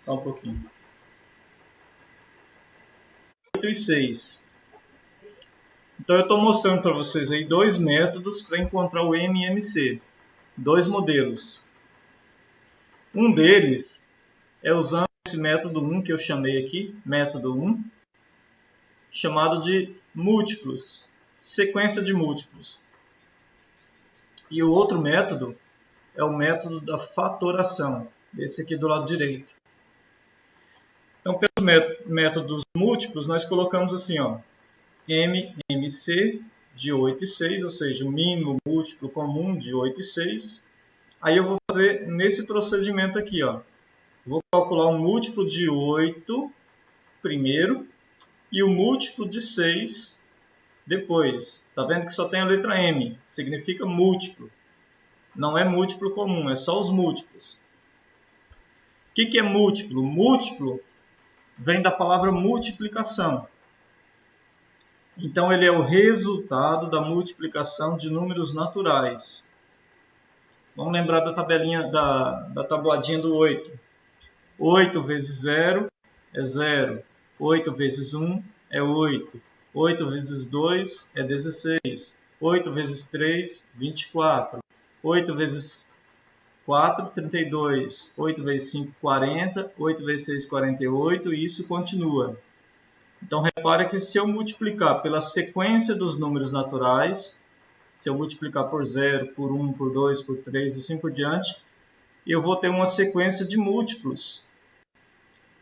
Só um pouquinho. 8 e 6. Então eu estou mostrando para vocês aí dois métodos para encontrar o MMC. Dois modelos. Um deles é usando esse método 1 que eu chamei aqui, método 1, chamado de múltiplos, sequência de múltiplos. E o outro método é o método da fatoração, esse aqui do lado direito. Então, pelos métodos múltiplos, nós colocamos assim, ó, MMC de 8 e 6, ou seja, o mínimo múltiplo comum de 8 e 6. Aí eu vou fazer nesse procedimento aqui, ó. Vou calcular o múltiplo de 8 primeiro e o múltiplo de 6 depois. Tá vendo que só tem a letra M, significa múltiplo. Não é múltiplo comum, é só os múltiplos. O que é múltiplo? Múltiplo vem da palavra multiplicação. Então ele é o resultado da multiplicação de números naturais. Vamos lembrar da tabelinha, da tabuadinha do 8. 8 vezes 0 é 0. 8 vezes 1 é 8. 8 vezes 2 é 16. 8 vezes 3, 24. 8 vezes 4, 32. 8 vezes 5, 40. 8 vezes 6, 48. E isso continua. Então, repara que se eu multiplicar pela sequência dos números naturais, se eu multiplicar por 0, por 1, por 2, por 3 e assim por diante, eu vou ter uma sequência de múltiplos.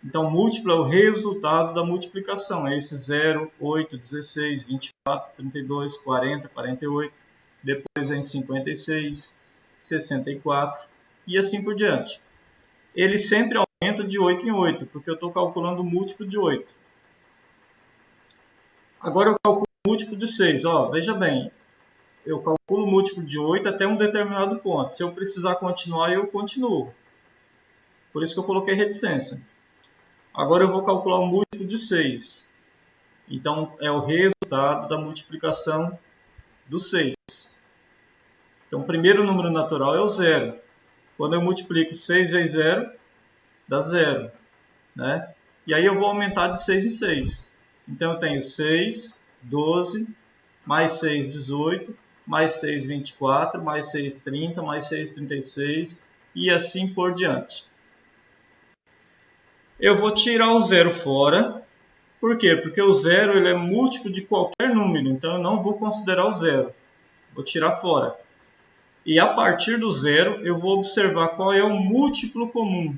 Então, múltiplo é o resultado da multiplicação. É esse 0, 8, 16, 24, 32, 40, 48. Depois vem 56, 64 e assim por diante. Ele sempre aumenta de 8 em 8, porque eu estou calculando o múltiplo de 8. Agora eu calculo o múltiplo de 6. Ó, veja bem, eu calculo o múltiplo de 8 até um determinado ponto. Se eu precisar continuar, eu continuo. Por isso que eu coloquei reticência. Agora eu vou calcular o múltiplo de 6. Então, é o resultado da multiplicação do 6. Então, o primeiro número natural é o 0. Quando eu multiplico 6 vezes 0, dá 0. Né? E aí eu vou aumentar de 6 em 6. Então, eu tenho 6, 12, mais 6, 18, mais 6, 24, mais 6, 30, mais 6, 36 e assim por diante. Eu vou tirar o 0 fora. Por quê? Porque o 0 ele é múltiplo de qualquer número, então eu não vou considerar o 0. Vou tirar fora. E a partir do 0, eu vou observar qual é o múltiplo comum.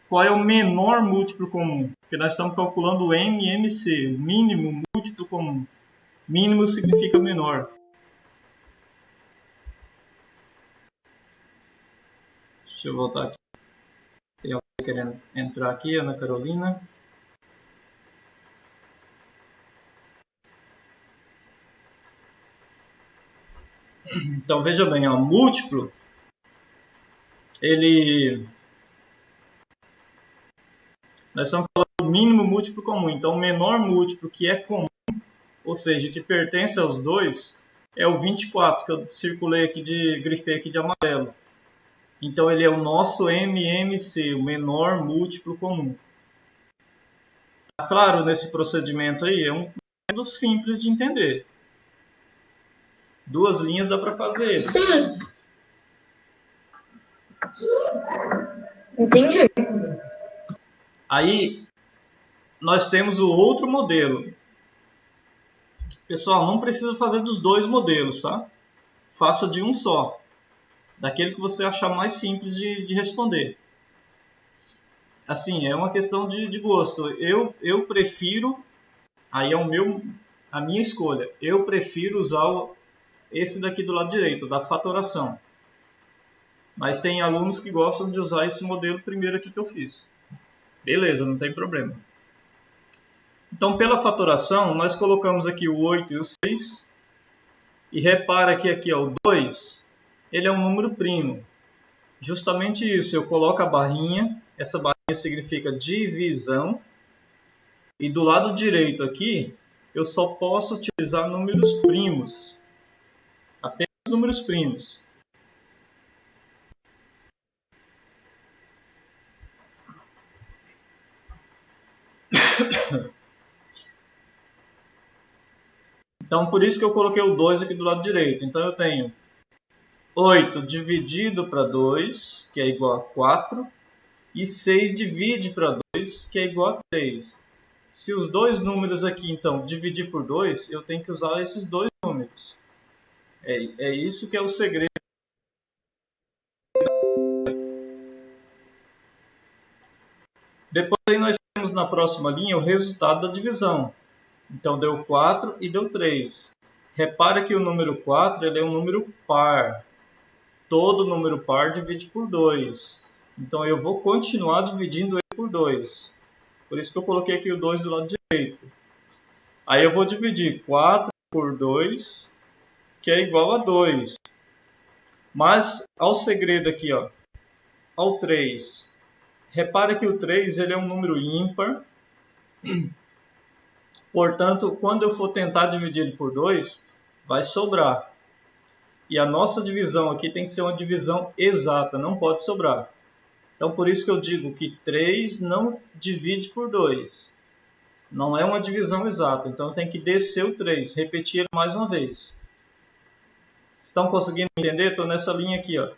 Qual é o menor múltiplo comum? Porque nós estamos calculando o MMC, mínimo múltiplo comum. Mínimo significa menor. Deixa eu voltar aqui. Tem alguém querendo entrar aqui, Ana Carolina. Então veja bem, ó, múltiplo, nós estamos falando do mínimo múltiplo comum. Então o menor múltiplo que é comum, ou seja, que pertence aos dois, é o 24, que eu circulei aqui grifei aqui de amarelo. Então ele é o nosso MMC, o menor múltiplo comum. Claro, nesse procedimento aí é um método simples de entender. 2 linhas dá para fazer ele. Sim. Entendi. Aí nós temos o outro modelo. Pessoal, não precisa fazer dos dois modelos, tá? Faça de um só. Daquele que você achar mais simples de responder. Assim, é uma questão de gosto. Eu prefiro, aí é a minha escolha. Eu prefiro usar esse daqui do lado direito, da fatoração. Mas tem alunos que gostam de usar esse modelo primeiro aqui que eu fiz. Beleza, não tem problema. Então, pela fatoração, nós colocamos aqui o 8 e o 6. E repara que aqui ó, o 2, ele é um número primo. Justamente isso, eu coloco a barrinha, essa barrinha significa divisão. E do lado direito aqui, eu só posso utilizar números primos. Apenas números primos. Então, por isso que eu coloquei o 2 aqui do lado direito. Então, eu tenho 8 dividido para 2, que é igual a 4. E 6 divide para 2, que é igual a 3. Se os dois números aqui, então, dividir por 2, eu tenho que usar esses dois números. É isso que é o segredo. Depois aí nós temos na próxima linha o resultado da divisão. Então deu 4 e deu 3. Repara que o número 4 ele é um número par. Todo número par divide por 2. Então eu vou continuar dividindo ele por 2. Por isso que eu coloquei aqui o 2 do lado direito. Aí eu vou dividir 4 por 2, que é igual a 2. Mas ao segredo aqui, ó, ao 3. Repara que o 3 ele é um número ímpar. Portanto, quando eu for tentar dividir ele por 2, vai sobrar. E a nossa divisão aqui tem que ser uma divisão exata, não pode sobrar. Então, por isso que eu digo que 3 não divide por 2. Não é uma divisão exata, então eu tenho que descer o 3, repetir ele mais uma vez. Estão conseguindo entender? Estou nessa linha aqui, ó.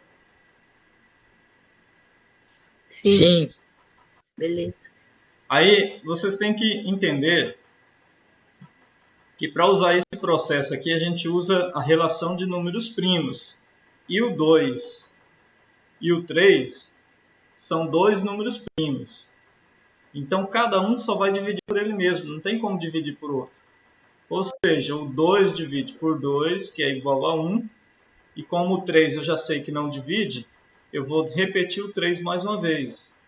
Sim. Beleza. Aí, vocês têm que entender que para usar esse processo aqui, a gente usa a relação de números primos. E o 2 e o 3 são dois números primos. Então, cada um só vai dividir por ele mesmo, não tem como dividir por outro. Ou seja, o 2 divide por 2, que é igual a 1. E como o 3 eu já sei que não divide, eu vou repetir o 3 mais uma vez.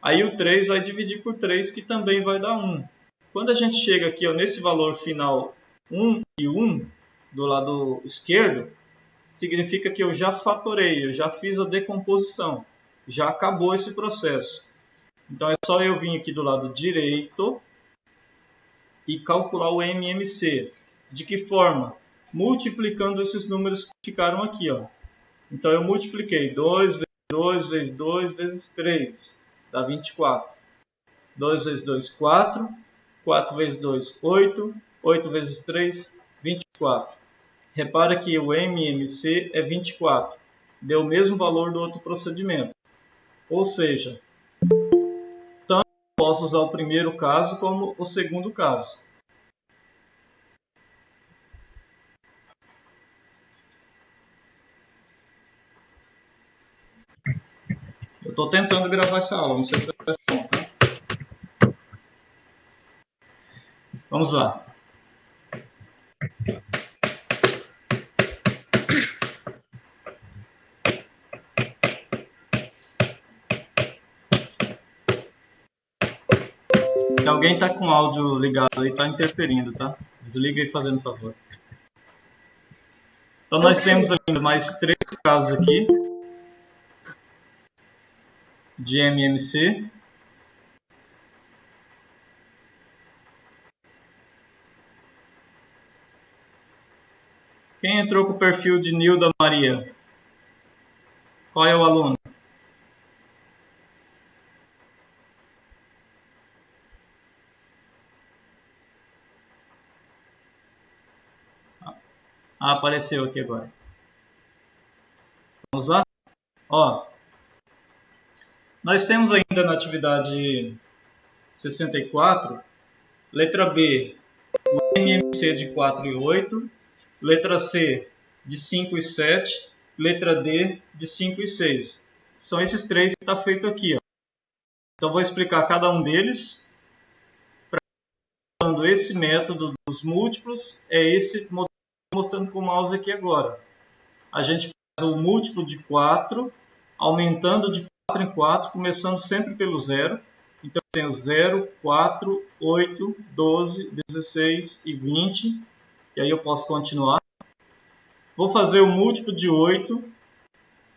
Aí o 3 vai dividir por 3, que também vai dar 1. Quando a gente chega aqui ó, nesse valor final 1 e 1, do lado esquerdo, significa que eu já fatorei, eu já fiz a decomposição. Já acabou esse processo. Então é só eu vir aqui do lado direito e calcular o MMC. De que forma? Multiplicando esses números que ficaram aqui. Ó. Então eu multipliquei 2 vezes 2 vezes 2 vezes 3, dá 24. 2 vezes 2, 4. 4 vezes 2, 8. 8 vezes 3, 24. Repara que o MMC é 24. Deu o mesmo valor do outro procedimento. Ou seja, tanto posso usar o primeiro caso como o segundo caso. Eu estou tentando gravar essa aula, não sei se vai ser bom, tá? Vamos lá. Se alguém está com o áudio ligado aí, está interferindo, tá? Desliga aí fazendo favor. Então nós temos ainda mais 3 casos aqui de MMC. Quem entrou com o perfil de Nilda Maria? Qual é o aluno? Ah, apareceu aqui agora. Vamos lá? Ó, nós temos ainda na atividade 64, letra B, o MMC de 4 e 8, letra C de 5 e 7, letra D de 5 e 6. São esses 3 que está feito aqui. Ó. Então, vou explicar cada um deles. Usando esse método dos múltiplos, é esse modelo que eu estou mostrando com o mouse aqui agora. A gente faz o múltiplo de 4, aumentando de 4 em 4, começando sempre pelo zero. Então, eu tenho 0, 4, 8, 12, 16 e 20. E aí eu posso continuar. Vou fazer o múltiplo de 8.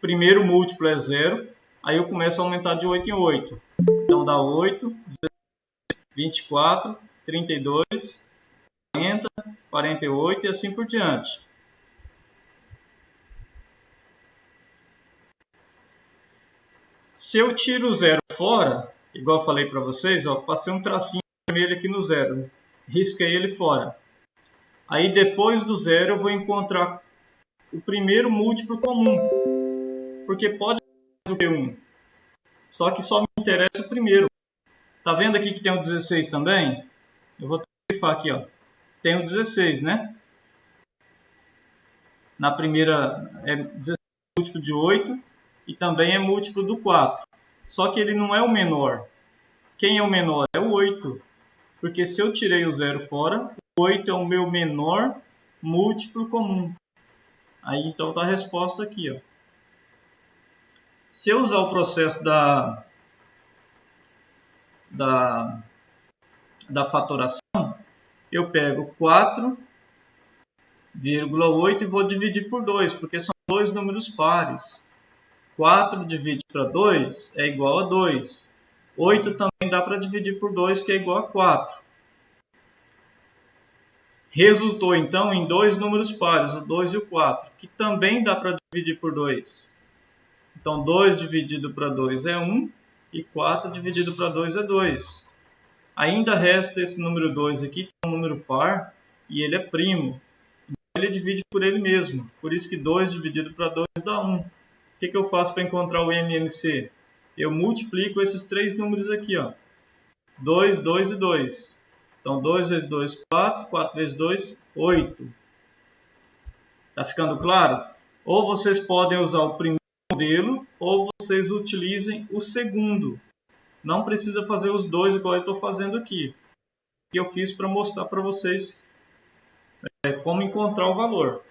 Primeiro múltiplo é 0. Aí eu começo a aumentar de 8 em 8. Então, dá 8, 16, 24, 32, 40, 48 e assim por diante. Se eu tiro o zero fora, igual eu falei para vocês, ó, passei um tracinho vermelho aqui no zero, risquei ele fora. Aí depois do zero eu vou encontrar o primeiro múltiplo comum, porque pode ser do que 1, só que só me interessa o primeiro. Tá vendo aqui que tem o 16 também? Eu vou grifar aqui, ó. Tem o 16, né? Na primeira é 16 múltiplo de 8 e também é múltiplo do 4. Só que ele não é o menor. Quem é o menor? É o 8. Porque se eu tirei o zero fora, o 8 é o meu menor múltiplo comum. Aí então está a resposta aqui, ó. Se eu usar o processo da fatoração, eu pego 4,8 e vou dividir por 2, porque são dois números pares. 4 divide para 2 é igual a 2. 8 também dá para dividir por 2, que é igual a 4. Resultou, então, em dois números pares, o 2 e o 4, que também dá para dividir por 2. Então, 2 dividido para 2 é 1 e 4 dividido para 2 é 2. Ainda resta esse número 2 aqui, que é um número par, e ele é primo. Então, ele divide por ele mesmo. Por isso que 2 dividido para 2 dá 1. O que eu faço para encontrar o MMC? Eu multiplico esses três números aqui, ó. 2, 2 e 2. Então, 2 vezes 2, 4. 4 vezes 2, 8. Tá ficando claro? Ou vocês podem usar o primeiro modelo, ou vocês utilizem o segundo. Não precisa fazer os dois igual eu estou fazendo aqui. Que eu fiz para mostrar para vocês como encontrar o valor.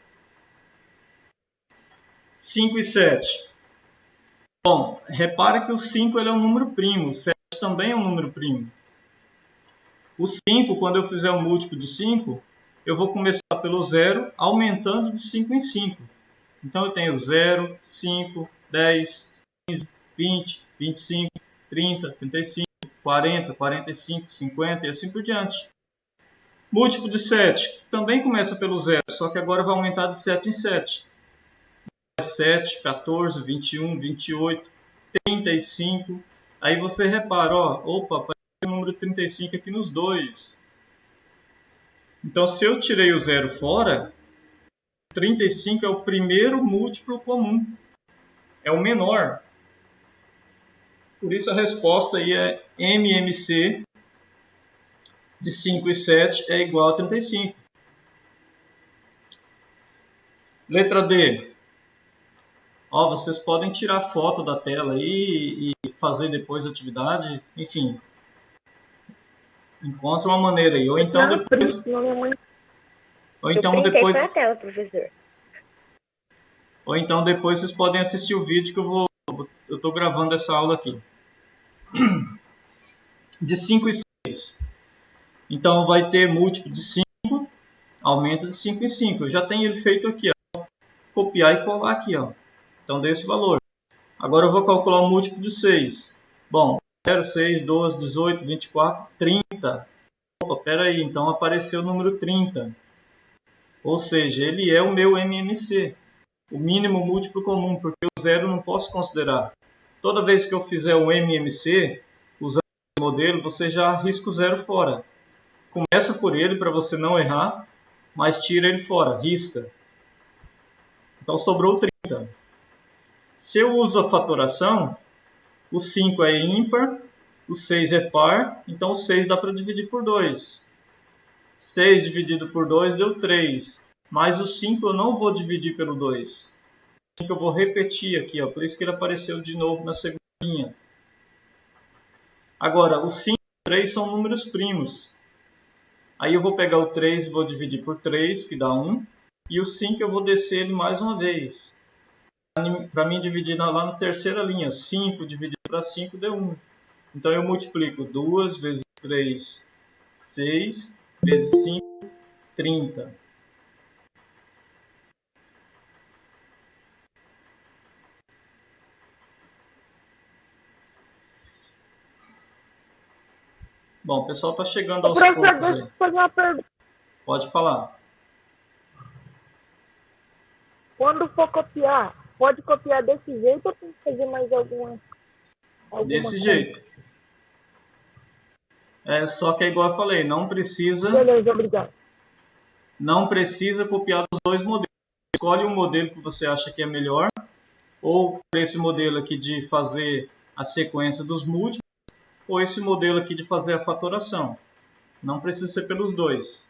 5 e 7. Bom, repare que o 5 ele é um número primo, o 7 também é um número primo. O 5, quando eu fizer um múltiplo de 5, eu vou começar pelo zero, aumentando de 5 em 5. Então eu tenho 0, 5, 10, 15, 20, 25, 30, 35, 40, 45, 50 e assim por diante. Múltiplo de 7 também começa pelo zero, só que agora vai aumentar de 7 em 7. 7, 14, 21, 28, 35. Aí você repara, ó, opa, apareceu o número 35 aqui nos dois. Então, se eu tirei o zero fora, 35 é o primeiro múltiplo comum. É o menor. Por isso a resposta aí é MMC de 5 e 7 é igual a 35. Letra D. Ó, vocês podem tirar foto da tela aí e fazer depois a atividade. Enfim, encontre uma maneira aí. Ou então Não, depois... Ou eu então printei depois... foi a tela, professor. Ou então depois vocês podem assistir o vídeo que eu estou gravando essa aula aqui. De 5 e 6. Então vai ter múltiplo de 5, aumenta de 5 em 5. Eu já tenho ele feito aqui, ó. Copiar e colar aqui, ó. Então dê esse valor. Agora eu vou calcular o múltiplo de 6. Bom, 0, 6, 12, 18, 24, 30. Opa, peraí, então apareceu o número 30. Ou seja, ele é o meu MMC. O mínimo múltiplo comum, porque o zero eu não posso considerar. Toda vez que eu fizer um MMC, usando esse modelo, você já risca o zero fora. Começa por ele para você não errar, mas tira ele fora, risca. Então sobrou 30. Se eu uso a fatoração, o 5 é ímpar, o 6 é par, então o 6 dá para dividir por 2. 6 dividido por 2 deu 3, mas o 5 eu não vou dividir pelo 2. O 5 eu vou repetir aqui, ó, por isso que ele apareceu de novo na segunda linha. Agora, o 5 e o 3 são números primos. Aí eu vou pegar o 3 e vou dividir por 3, que dá 1. E o 5 eu vou descer ele mais uma vez. Para mim dividir lá na terceira linha. 5 dividido para 5 deu 1. Então eu multiplico 2 vezes 3, 6, vezes 5, 30. Bom, o pessoal está chegando aos poucos aí. Deixa eu fazer uma pergunta. Pode falar. Quando for copiar, pode copiar desse jeito ou tem que fazer mais alguma Desse coisa? jeito. Só que é igual eu falei, não precisa Beleza, obrigado. copiar os dois modelos. Escolhe um modelo que você acha que é melhor, ou esse modelo aqui de fazer a sequência dos múltiplos, ou esse modelo aqui de fazer a fatoração. Não precisa ser pelos dois.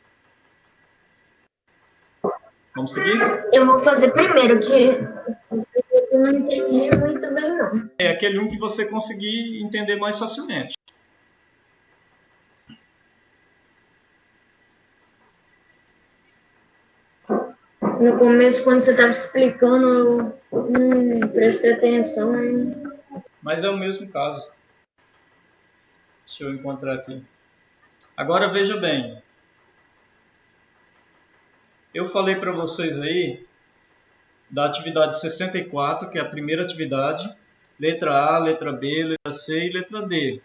Vamos seguir? Eu vou fazer primeiro, que eu não entendi muito bem, não. É aquele um que você conseguir entender mais facilmente. No começo, quando você estava explicando, eu não prestei atenção. Hein? Mas é o mesmo caso. Deixa eu encontrar aqui. Agora veja bem. Eu falei para vocês aí da atividade 64, que é a primeira atividade. Letra A, letra B, letra C e letra D.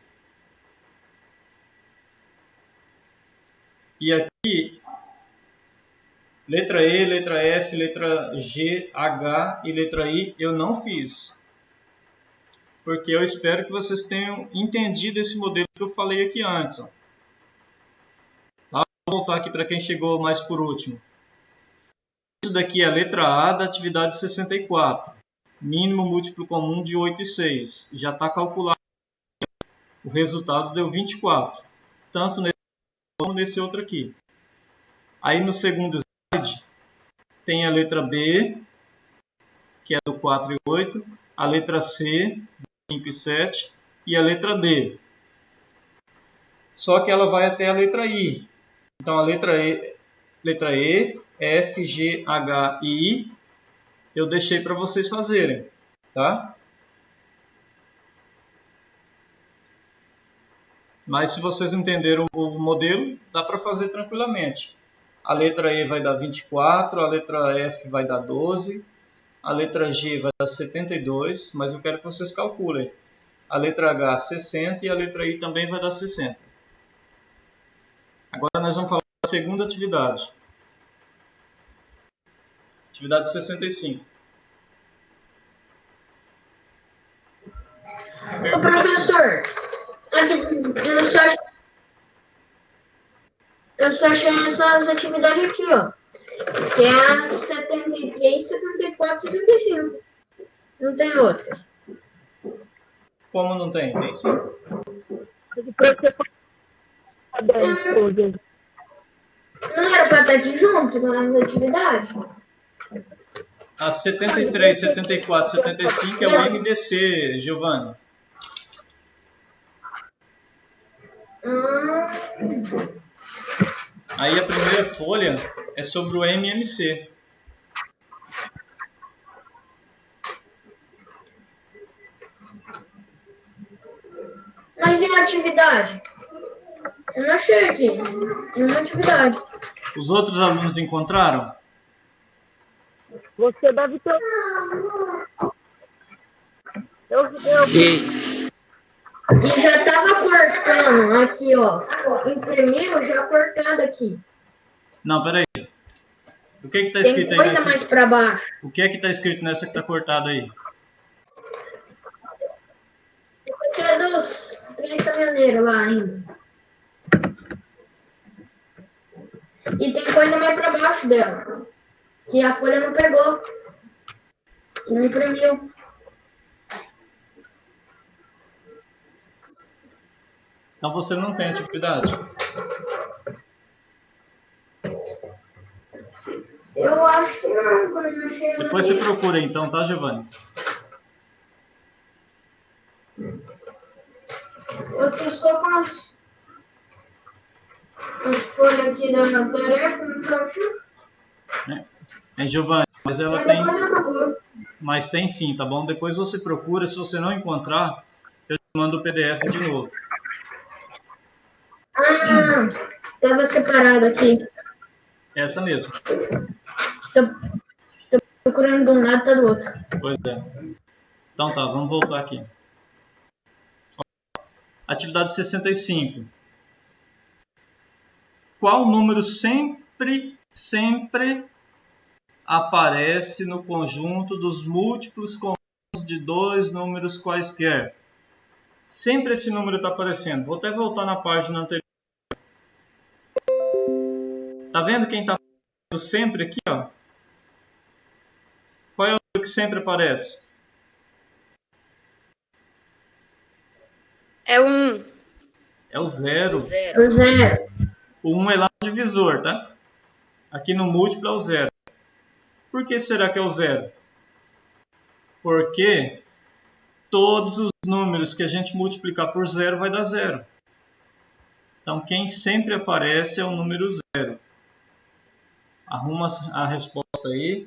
E aqui, letra E, letra F, letra G, H e letra I eu não fiz. Porque eu espero que vocês tenham entendido esse modelo que eu falei aqui antes. Ó. Vou voltar aqui para quem chegou mais por último. Isso daqui é a letra A da atividade 64. Mínimo múltiplo comum de 8 e 6. Já está calculado. O resultado deu 24. Tanto nesse como nesse outro aqui. Aí no segundo slide tem a letra B, que é do 4 e 8. A letra C, do 5 e 7. E a letra D. Só que ela vai até a letra I. Então a letra E, F, G, H e I eu deixei para vocês fazerem, tá? Mas se vocês entenderam o modelo, dá para fazer tranquilamente. A letra E vai dar 24, a letra F vai dar 12, a letra G vai dar 72, mas eu quero que vocês calculem. A letra H 60 e a letra I também vai dar 60. Agora nós vamos falar da segunda atividade. Atividade 65. Ô, professor, aqui, eu só achei essas atividades aqui, ó. Que é a 73, 74, 75. Não tem outras. Como não tem? Tem sim. Não era para estar aqui junto com as atividades? A 73, 74, 75 é o MDC, Giovanni. Aí a primeira folha é sobre o MMC. Mas e a atividade? Eu não achei aqui. Tem uma atividade. Os outros alunos encontraram? Você deve ter. Sim. E já estava cortando aqui, ó. Imprimiu já cortado aqui. Não, peraí. O que está escrito tem aí? Tem coisa mais para baixo. O que está escrito nessa que está cortada aí? Aqui é dos 3 caminhoneiros lá ainda. E tem coisa mais para baixo dela. Que a folha não pegou. Não imprimiu. Então você não tem atividade? Eu acho que não, quando eu achei. Depois você procura então, tá, Giovanni? Eu tô só com as folhas aqui da tarefa, não tô achando. Giovanni, mas ela tem. Mas tem sim, tá bom? Depois você procura, se você não encontrar, eu te mando o PDF de novo. Ah, estava separado aqui. Essa mesmo. Tô procurando de um lado, tá do outro. Pois é. Então tá, vamos voltar aqui. Atividade 65. Qual número sempre aparece no conjunto dos múltiplos comuns de dois números quaisquer? Sempre esse número está aparecendo. Vou até voltar na página anterior. Tá vendo quem está sempre aqui, ó? Qual é o número que sempre aparece? É um. É o 0. O zero. O 1 é lá no divisor, tá? Aqui no múltiplo é o 0. Por que será que é o 0? Porque todos os números que a gente multiplicar por 0 vai dar 0. Então, quem sempre aparece é o número 0. Arruma a resposta aí.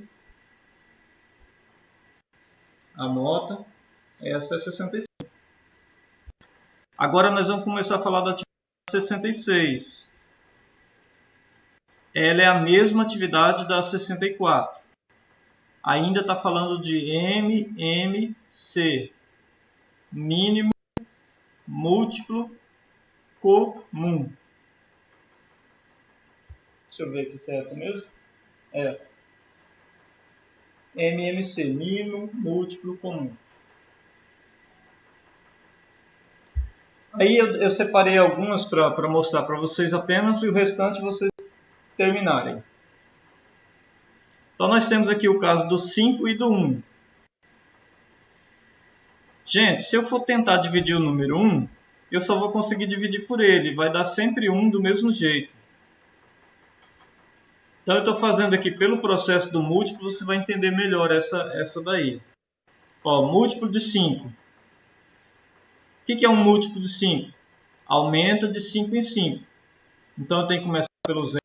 Anota. Essa é 65. Agora nós vamos começar a falar da atividade 66. Ela é a mesma atividade da 64. Ainda está falando de MMC. Mínimo, múltiplo, comum. Deixa eu ver aqui se é essa mesmo. É. MMC, mínimo, múltiplo, comum. Aí eu separei algumas para mostrar para vocês apenas e o restante vocês terminarem. Então nós temos aqui o caso do 5 e do 1. Gente, se eu for tentar dividir o número 1, eu só vou conseguir dividir por ele. Vai dar sempre 1 do mesmo jeito. Então eu estou fazendo aqui pelo processo do múltiplo, você vai entender melhor essa daí. Ó, múltiplo de 5. O que é um múltiplo de 5? Aumenta de 5 em 5. Então eu tenho que começar pelo 0.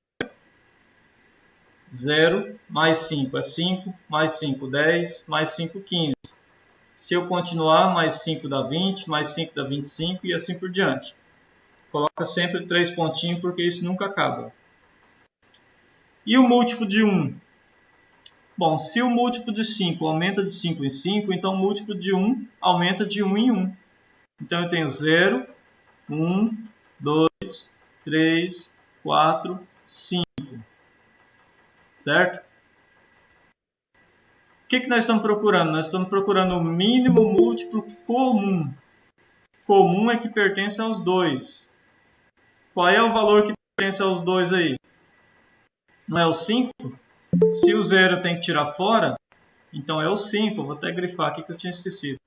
0 mais 5 é 5, mais 5, 10, mais 5, 15. Se eu continuar, mais 5 dá 20, mais 5 dá 25 e assim por diante. Coloca sempre 3 pontinhos porque isso nunca acaba. E o múltiplo de 1? Bom, se o múltiplo de 5 aumenta de 5 em 5, então o múltiplo de 1 aumenta de 1 em 1. Então eu tenho 0, 1, 2, 3, 4, 5. Certo? O que nós estamos procurando? Nós estamos procurando o mínimo múltiplo comum. Comum é que pertence aos dois. Qual é o valor que pertence aos dois aí? Não é o 5? Se o 0 tem que tirar fora, então é o 5. Vou até grifar aqui que eu tinha esquecido.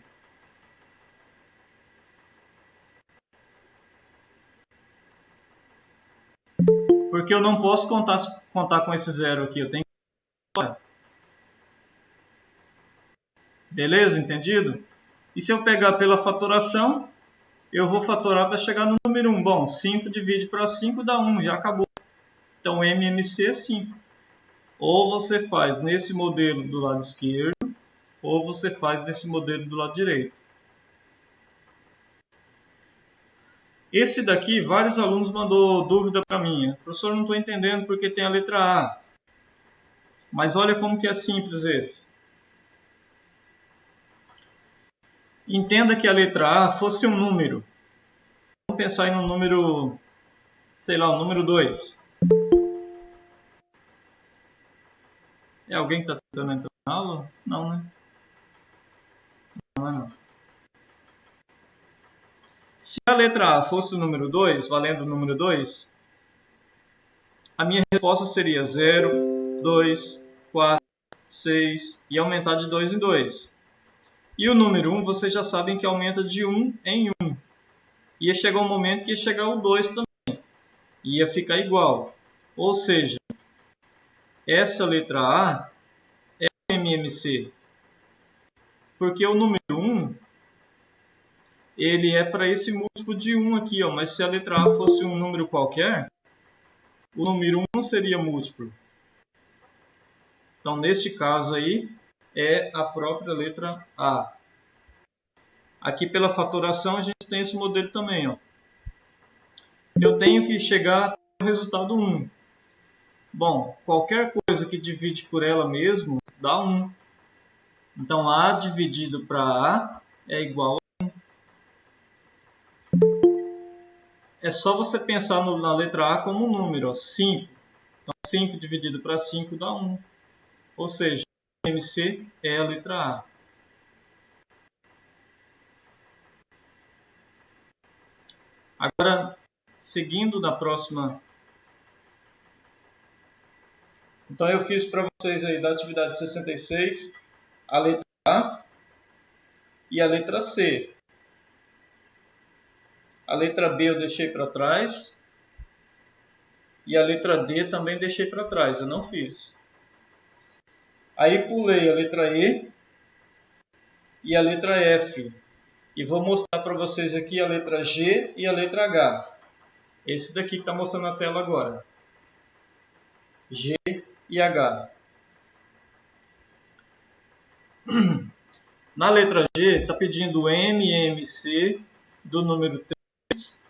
Porque eu não posso contar com esse 0 aqui. Eu tenho que tirar fora. Beleza? Entendido? E se eu pegar pela fatoração, eu vou fatorar até chegar no número 1. Bom, 5 divide para 5 dá 1, já acabou. Então, MMC é 5. Ou você faz nesse modelo do lado esquerdo, ou você faz nesse modelo do lado direito. Esse daqui, vários alunos mandou dúvida para mim. Professor, não estou entendendo porque tem a letra A. Mas olha como que é simples esse. Entenda que a letra A fosse um número. Vamos pensar em um número, sei lá, o número 2. É alguém que está tentando entrar na aula? Não, né? Não é não. Se a letra A fosse o número 2, valendo o número 2, a minha resposta seria 0, 2, 4, 6 e aumentar de 2 em 2. E o número 1, vocês já sabem que aumenta de 1 em 1. Ia chegar um momento que ia chegar o 2 também. Ia ficar igual. Ou seja, essa letra A é o MMC. Porque o número 1, ele é para esse múltiplo de 1 aqui, ó. Mas se a letra A fosse um número qualquer, o número 1 não seria múltiplo. Então, neste caso aí, é a própria letra A. Aqui pela fatoração a gente tem esse modelo também, ó. Eu tenho que chegar ao resultado 1. Bom, qualquer coisa que divide por ela mesmo dá 1. Então, A dividido para A é igual a 1. É só você pensar na letra A como um número, ó, 5. Então, 5 dividido para 5 dá 1. Ou seja, MC é a letra A. Agora, seguindo na próxima Então eu fiz para vocês aí da atividade 66 a letra A e a letra C. A letra B eu deixei para trás e a letra D também deixei para trás, eu não fiz. Aí pulei a letra E e a letra F. E vou mostrar para vocês aqui a letra G e a letra H. Esse daqui que está mostrando na tela agora. G e H. Na letra G está pedindo M, M, C do número 3,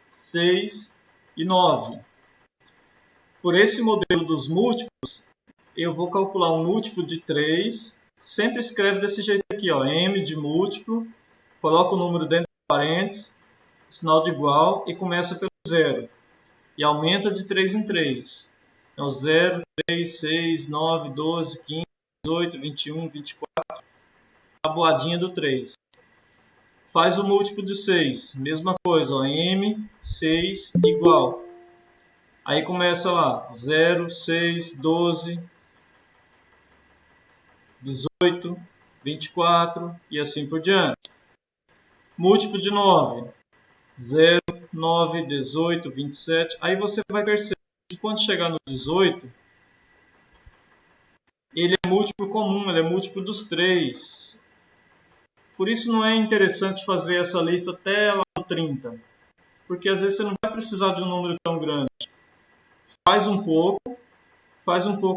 6 e 9. Por esse modelo dos múltiplos, eu vou calcular um múltiplo de 3. Sempre escreve desse jeito aqui, ó, M de múltiplo, coloca o número dentro de parênteses, sinal de igual e começa pelo 0. E aumenta de 3 em 3. Então 0, 3, 6, 9, 12, 15, 18, 21, 24. A boadinha do 3. Faz o múltiplo de 6. Mesma coisa, ó, M, 6, igual. Aí começa lá, 0, 6, 12, 18, 24 e assim por diante. Múltiplo de 9, 0, 9, 18, 27. Aí você vai perceber que quando chegar no 18, ele é múltiplo comum, ele é múltiplo dos 3. Por isso não é interessante fazer essa lista até lá no 30. Porque às vezes você não vai precisar de um número tão grande. Faz um pouco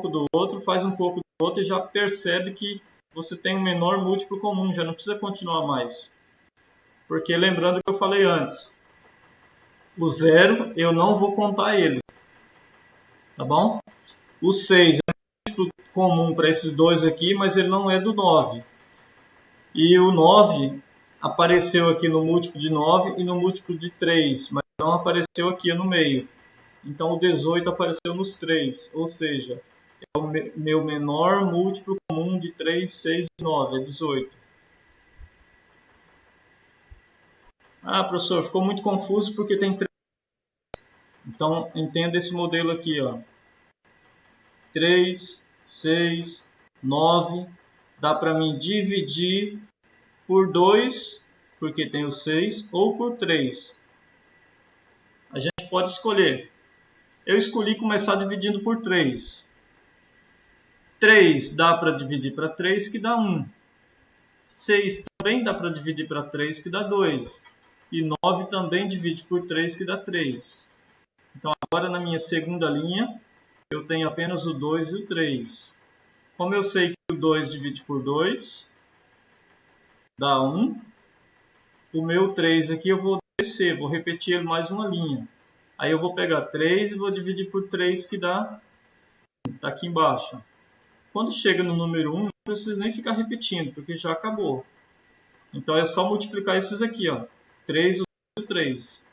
do outro, faz um pouco do outro e já percebe que você tem um menor múltiplo comum, já não precisa continuar mais. Porque lembrando que eu falei antes, o 0 eu não vou contar ele, tá bom? O 6 é um múltiplo comum para esses dois aqui, mas ele não é do 9. E o 9 apareceu aqui no múltiplo de 9 e no múltiplo de 3, mas não apareceu aqui no meio. Então o 18 apareceu nos 3, ou seja, é o meu menor múltiplo comum de 3, 6 e 9, é 18. Ah, professor, ficou muito confuso porque tem 3. Então entenda esse modelo aqui, ó. 3, 6, 9, dá para mim dividir por 2, porque tem o 6, ou por 3. A gente pode escolher. Eu escolhi começar dividindo por 3. 3 dá para dividir para 3, que dá 1. 6 também dá para dividir para 3, que dá 2. E 9 também divide por 3, que dá 3. Então, agora na minha segunda linha, eu tenho apenas o 2 e o 3. Como eu sei que o 2 divide por 2, dá 1. O meu 3 aqui eu vou descer, vou repetir ele mais uma linha. Aí eu vou pegar 3 e vou dividir por 3, que dá 1. Está aqui embaixo. Quando chega no número 1, não precisa nem ficar repetindo, porque já acabou. Então é só multiplicar esses aqui, ó. 3 vezes 3.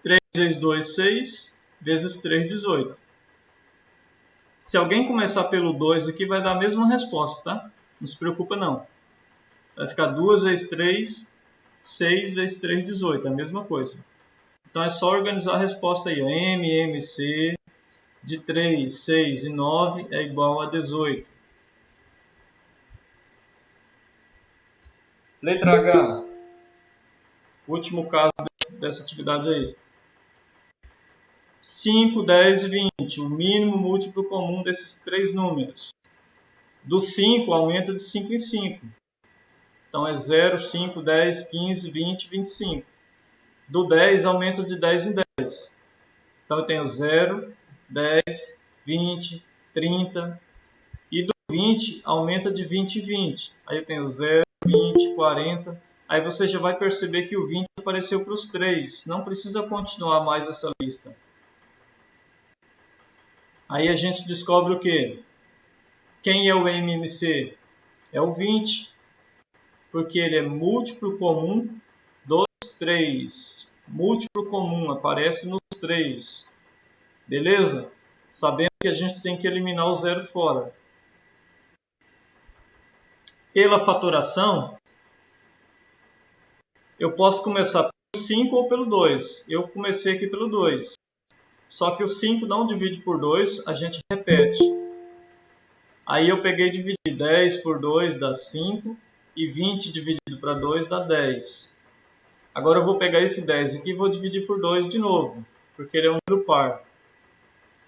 3 vezes 2, 6. Vezes 3, 18. Se alguém começar pelo 2 aqui, vai dar a mesma resposta, tá? Não se preocupa não. Vai ficar 2 vezes 3, 6 vezes 3, 18. É a mesma coisa. Então é só organizar a resposta aí. M, M, C de 3, 6 e 9 é igual a 18. Letra H. Último caso dessa atividade aí. 5, 10 e 20. O mínimo múltiplo comum desses três números. Do 5 aumenta de 5 em 5. Então é 0, 5, 10, 15, 20, 25. Do 10 aumenta de 10 em 10. Então eu tenho 0, 10, 20, 30. E do 20 aumenta de 20 em 20. Aí eu tenho 0, 20, 40. Aí você já vai perceber que o 20 apareceu para os 3. Não precisa continuar mais essa lista. Aí a gente descobre o quê? Quem é o MMC? É o 20. Porque ele é múltiplo comum dos 3. Múltiplo comum aparece nos 3. Beleza? Sabendo que a gente tem que eliminar o zero fora. Pela fatoração, eu posso começar pelo 5 ou pelo 2. Eu comecei aqui pelo 2. Só que o 5 não divide por 2, a gente repete. Aí eu peguei e dividi 10 por 2 dá 5 e 20 dividido para 2 dá 10. Agora eu vou pegar esse 10 aqui e vou dividir por 2 de novo, porque ele é um número par.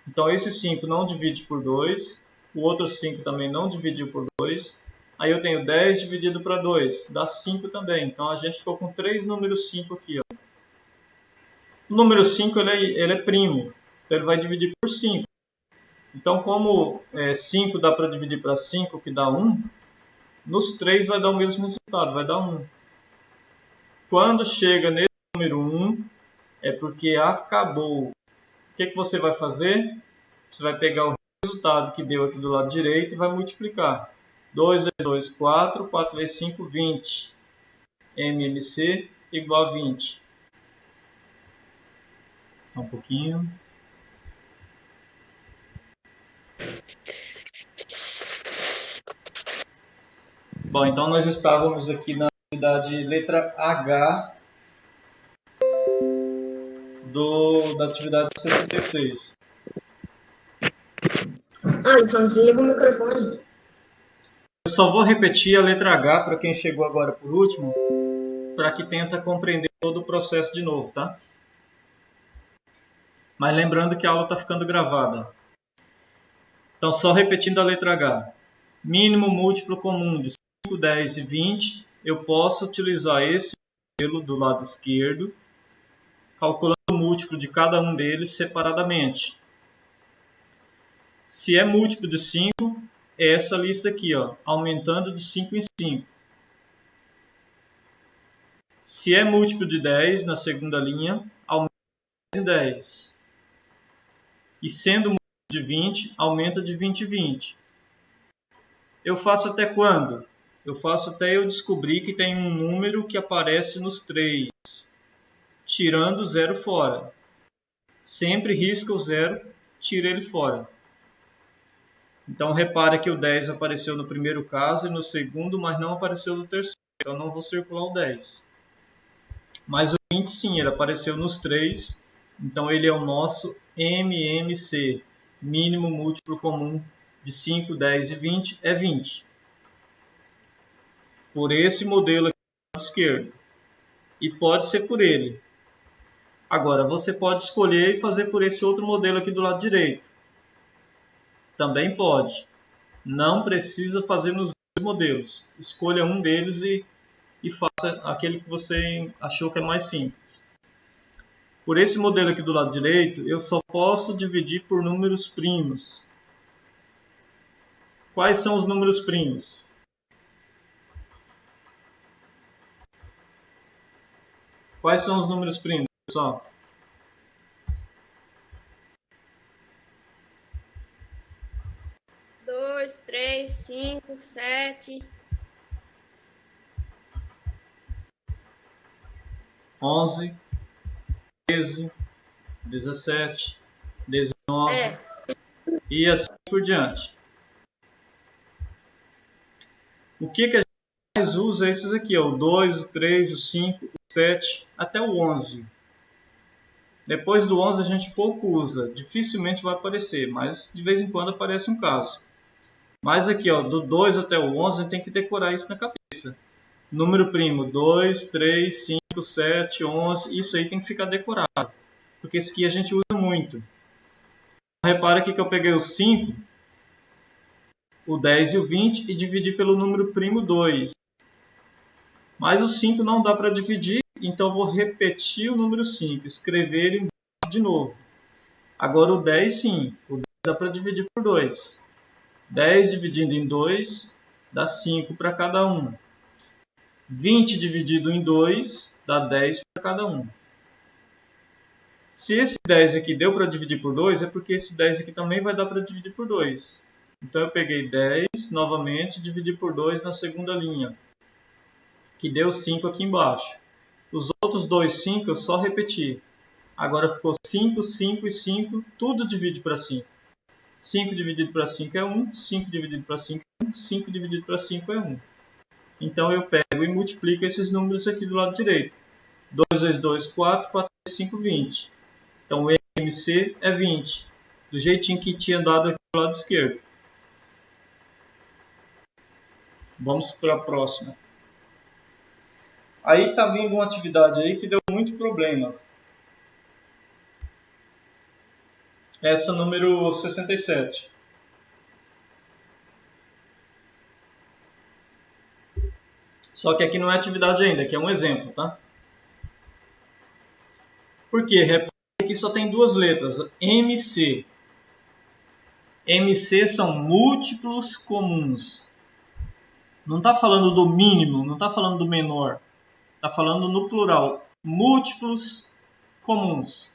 Então esse 5 não divide por 2, o outro 5 também não dividiu por 2. Aí eu tenho 10 dividido para 2, dá 5 também. Então a gente ficou com 3 números 5 aqui. Ó. O número 5 ele é primo, então ele vai dividir por 5. Então como 5 dá para dividir para 5, que dá 1, nos 3 vai dar o mesmo resultado, vai dar 1. Quando chega nesse número 1, é porque acabou. O que você vai fazer? Você vai pegar o resultado que deu aqui do lado direito e vai multiplicar. 2 vezes 2, 4. 4 vezes 5, 20. MMC igual a 20. Só um pouquinho. Bom, então nós estávamos aqui na atividade letra H da atividade 66. Alisson, desliga o microfone. Eu só vou repetir a letra H para quem chegou agora por último, para que tenta compreender todo o processo de novo, tá? Mas lembrando que a aula está ficando gravada. Então, só repetindo a letra H. Mínimo múltiplo comum de 5, 10 e 20. Eu posso utilizar esse modelo do lado esquerdo, calculando o múltiplo de cada um deles separadamente. Se é múltiplo de 5, é essa lista aqui, ó, aumentando de 5 em 5. Se é múltiplo de 10, na segunda linha, aumenta de 10. E sendo múltiplo de 20, aumenta de 20 em 20. Eu faço até quando? Eu faço até eu descobrir que tem um número que aparece nos 3, tirando o zero fora. Sempre risca o zero, tira ele fora. Então, repara que o 10 apareceu no primeiro caso e no segundo, mas não apareceu no terceiro. Então, não vou circular o 10. Mas o 20, sim, ele apareceu nos 3. Então, ele é o nosso MMC, mínimo múltiplo comum de 5, 10 e 20, é 20. Por esse modelo aqui do lado esquerdo. E pode ser por ele. Agora, você pode escolher e fazer por esse outro modelo aqui do lado direito. Também pode. Não precisa fazer nos dois modelos. Escolha um deles e faça aquele que você achou que é mais simples. Por esse modelo aqui do lado direito, eu só posso dividir por números primos. Quais são os números primos? Quais são os números primos, pessoal? Dois, 3, 5, 7. 11, 13, 17, 19 e assim por diante. O que a gente mais usa é esses aqui, ó, o 2, o 3, o 5, o 7, até o 11. Depois do 11 a gente pouco usa, dificilmente vai aparecer, mas de vez em quando aparece um caso. Mas aqui, ó, do 2 até o 11, a gente tem que decorar isso na cabeça. Número primo, 2, 3, 5, 7, 11, isso aí tem que ficar decorado, porque esse aqui a gente usa muito. Repara aqui que eu peguei o 5, o 10 e o 20 e dividi pelo número primo 2. Mas o 5 não dá para dividir, então eu vou repetir o número 5, escrever ele embaixo de novo. Agora o 10 sim, o 10 dá para dividir por 2. 10 dividido em 2 dá 5 para cada um. 20 dividido em 2 dá 10 para cada um. Se esse 10 aqui deu para dividir por 2, é porque esse 10 aqui também vai dar para dividir por 2. Então eu peguei 10 novamente e dividi por 2 na segunda linha, que deu 5 aqui embaixo. Os outros dois 5 eu só repeti. Agora ficou 5, 5 e 5, tudo divide para 5. 5 dividido para 5 é 1, 5 dividido para 5 é 1, 5 dividido para 5 é 1. Então eu pego e multiplico esses números aqui do lado direito. 2 vezes 2, 4, 4 vezes 5, 20. Então o MC é 20. Do jeitinho que tinha dado aqui do lado esquerdo. Vamos para a próxima. Aí está vindo uma atividade aí que deu muito problema. Essa número 67. Só que aqui não é atividade ainda, aqui é um exemplo, tá? Por quê? Repare que aqui só tem duas letras, MC. MC são múltiplos comuns. Não está falando do mínimo, não está falando do menor. Está falando no plural, múltiplos comuns.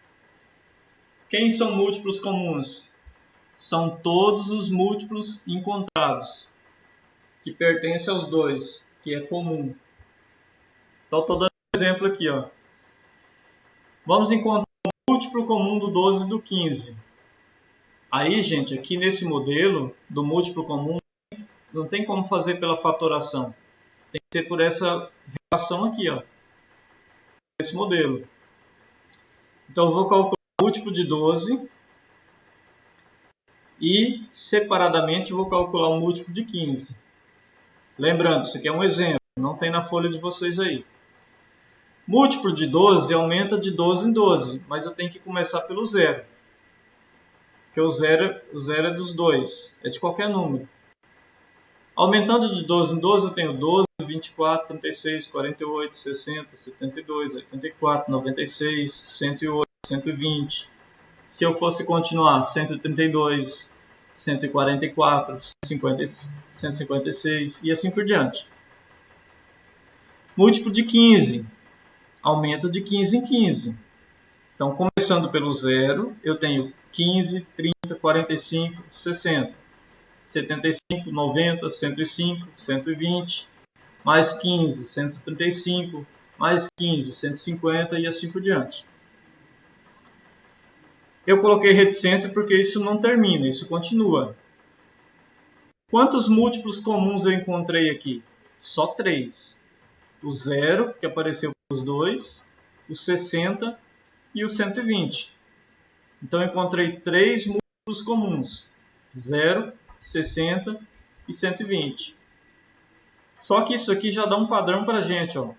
Quem são múltiplos comuns? São todos os múltiplos encontrados, que pertencem aos dois, que é comum. Então, estou dando um exemplo aqui. Ó. Vamos encontrar o múltiplo comum do 12 e do 15. Aí, gente, aqui nesse modelo do múltiplo comum, não tem como fazer pela fatoração. Tem que ser por essa relação aqui, ó. Esse modelo. Então, eu vou calcular o múltiplo de 12 e, separadamente, eu vou calcular o múltiplo de 15. Lembrando, isso aqui é um exemplo, não tem na folha de vocês aí. Múltiplo de 12 aumenta de 12 em 12, mas eu tenho que começar pelo zero. Porque o zero é dos dois, é de qualquer número. Aumentando de 12 em 12, eu tenho 12, 24, 36, 48, 60, 72, 84, 96, 108, 120. Se eu fosse continuar, 132, 144, 156 e assim por diante. Múltiplo de 15, aumenta de 15 em 15. Então, começando pelo zero, eu tenho 15, 30, 45, 60, 75, 90, 105, 120, mais 15, 135, mais 15, 150 e assim por diante. Eu coloquei reticência porque isso não termina, isso continua. Quantos múltiplos comuns eu encontrei aqui? Só 3. O 0, que apareceu para os dois, o 60 e o 120. Então, eu encontrei 3 múltiplos comuns. 0, 60 e 120. Só que isso aqui já dá um padrão para a gente. Ó.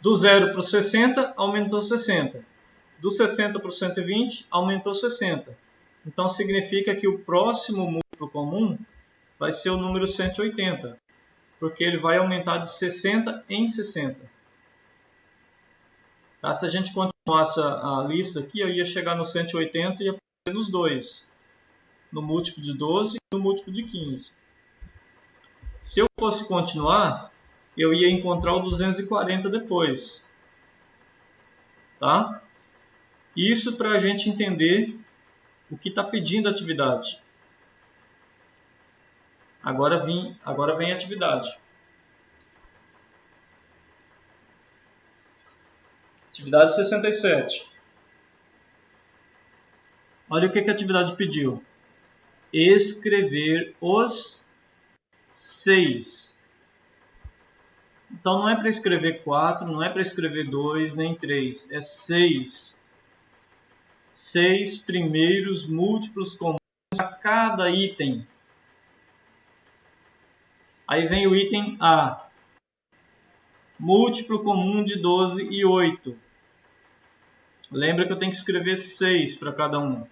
Do 0 para o 60, aumentou 60. Do 60 para o 120, aumentou 60. Então, significa que o próximo múltiplo comum vai ser o número 180. Porque ele vai aumentar de 60 em 60. Tá? Se a gente continuasse a lista aqui, eu ia chegar no 180 e ia aparecer nos dois. No múltiplo de 12 e no múltiplo de 15. Se eu fosse continuar, eu ia encontrar o 240 depois. Tá? Isso para a gente entender o que está pedindo a atividade. Agora vem a atividade. Atividade 67. Olha o que a atividade pediu. Escrever os 6. Então não é para escrever 4, não é para escrever 2, nem 3. É 6. 6 primeiros múltiplos comuns a cada item. Aí vem o item A. Múltiplo comum de 12 e 8. Lembra que eu tenho que escrever 6 para cada um.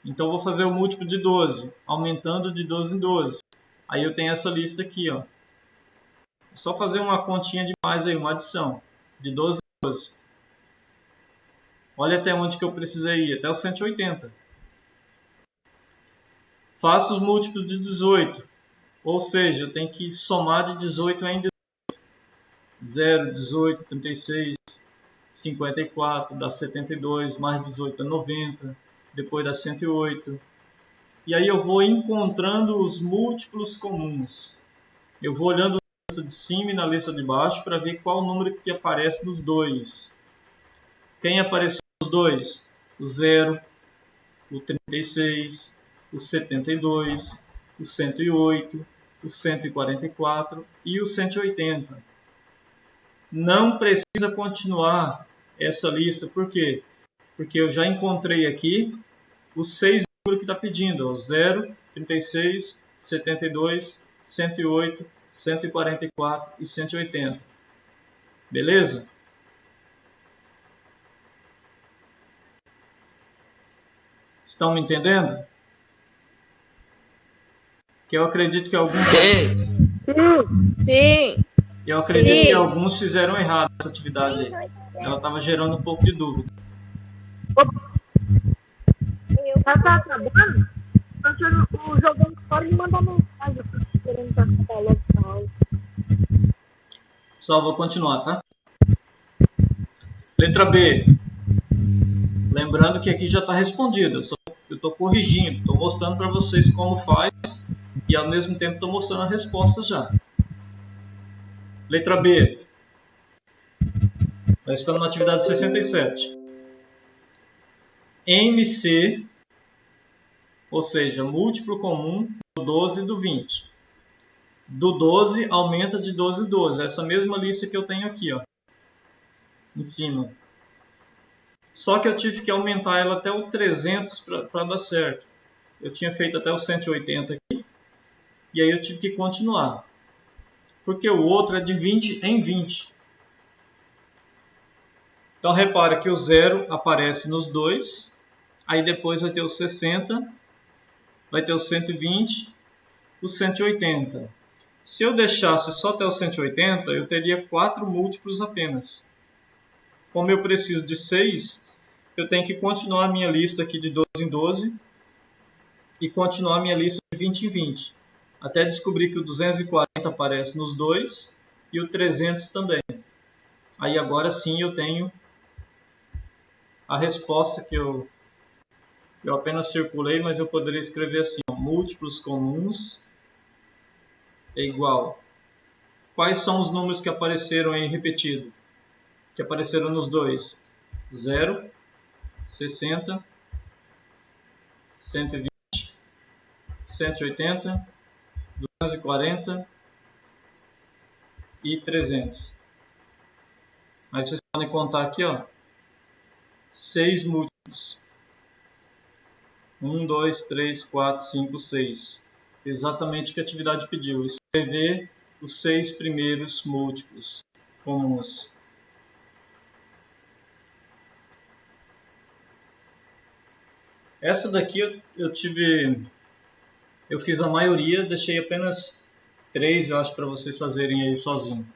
Então, eu vou fazer o múltiplo de 12, aumentando de 12 em 12. Aí eu tenho essa lista aqui. Ó. É só fazer uma continha de mais aí, uma adição. De 12 em 12. Olha até onde que eu precisei ir, até o 180. Faço os múltiplos de 18. Ou seja, eu tenho que somar de 18 em 18. 0, 18, 36, 54, dá 72, mais 18 dá 90, depois dá 108. E aí eu vou encontrando os múltiplos comuns. Eu vou olhando na lista de cima e na lista de baixo para ver qual o número que aparece nos dois. Quem apareceu nos dois? O 0, o 36, o 72, o 108, o 144 e o 180. Não precisa continuar essa lista, por quê? porque eu já encontrei aqui os 6 números que está pedindo, ó, 0, 36, 72, 108, 144 e 180. Beleza? Estão me entendendo? Que eu acredito que alguns... Sim. Eu acredito Sim. que alguns fizeram errado essa atividade aí. Ela estava gerando um pouco de dúvida. Tá acabando? O jogando fora e manda mensagem aqui, querendo participar logo da aula. Só vou continuar, tá? Letra B. Lembrando que aqui já está respondido. Eu estou corrigindo, estou mostrando para vocês como faz e ao mesmo tempo estou mostrando a resposta já. Letra B. Nós estamos na atividade 67. MC, ou seja, múltiplo comum do 12 e do 20. Do 12 aumenta de 12 em 12. Essa mesma lista que eu tenho aqui, ó, em cima. Só que eu tive que aumentar ela até o 300 para dar certo. Eu tinha feito até o 180 aqui. E aí eu tive que continuar. Porque o outro é de 20 em 20. Então repara que o 0 aparece nos dois. Aí depois vai ter o 60. Vai ter o 120. O 180. Se eu deixasse só até o 180, eu teria 4 múltiplos apenas. Como eu preciso de 6, eu tenho que continuar a minha lista aqui de 12 em 12 e continuar a minha lista de 20 em 20. Até descobrir que o 240 aparece nos dois e o 300 também. Aí agora sim eu tenho a resposta que eu apenas circulei, mas eu poderia escrever assim, ó, múltiplos comuns é igual. Quais são os números que apareceram aí repetido? Que apareceram nos dois? 0, 60, 120, 180, 240 e 300. Aí vocês podem contar aqui, ó, 6 múltiplos. 1, 2, 3, 4, 5, 6. Exatamente o que a atividade pediu. Escrever os 6 primeiros múltiplos comuns. Essa daqui eu fiz a maioria, deixei apenas 3, eu acho, para vocês fazerem aí sozinho.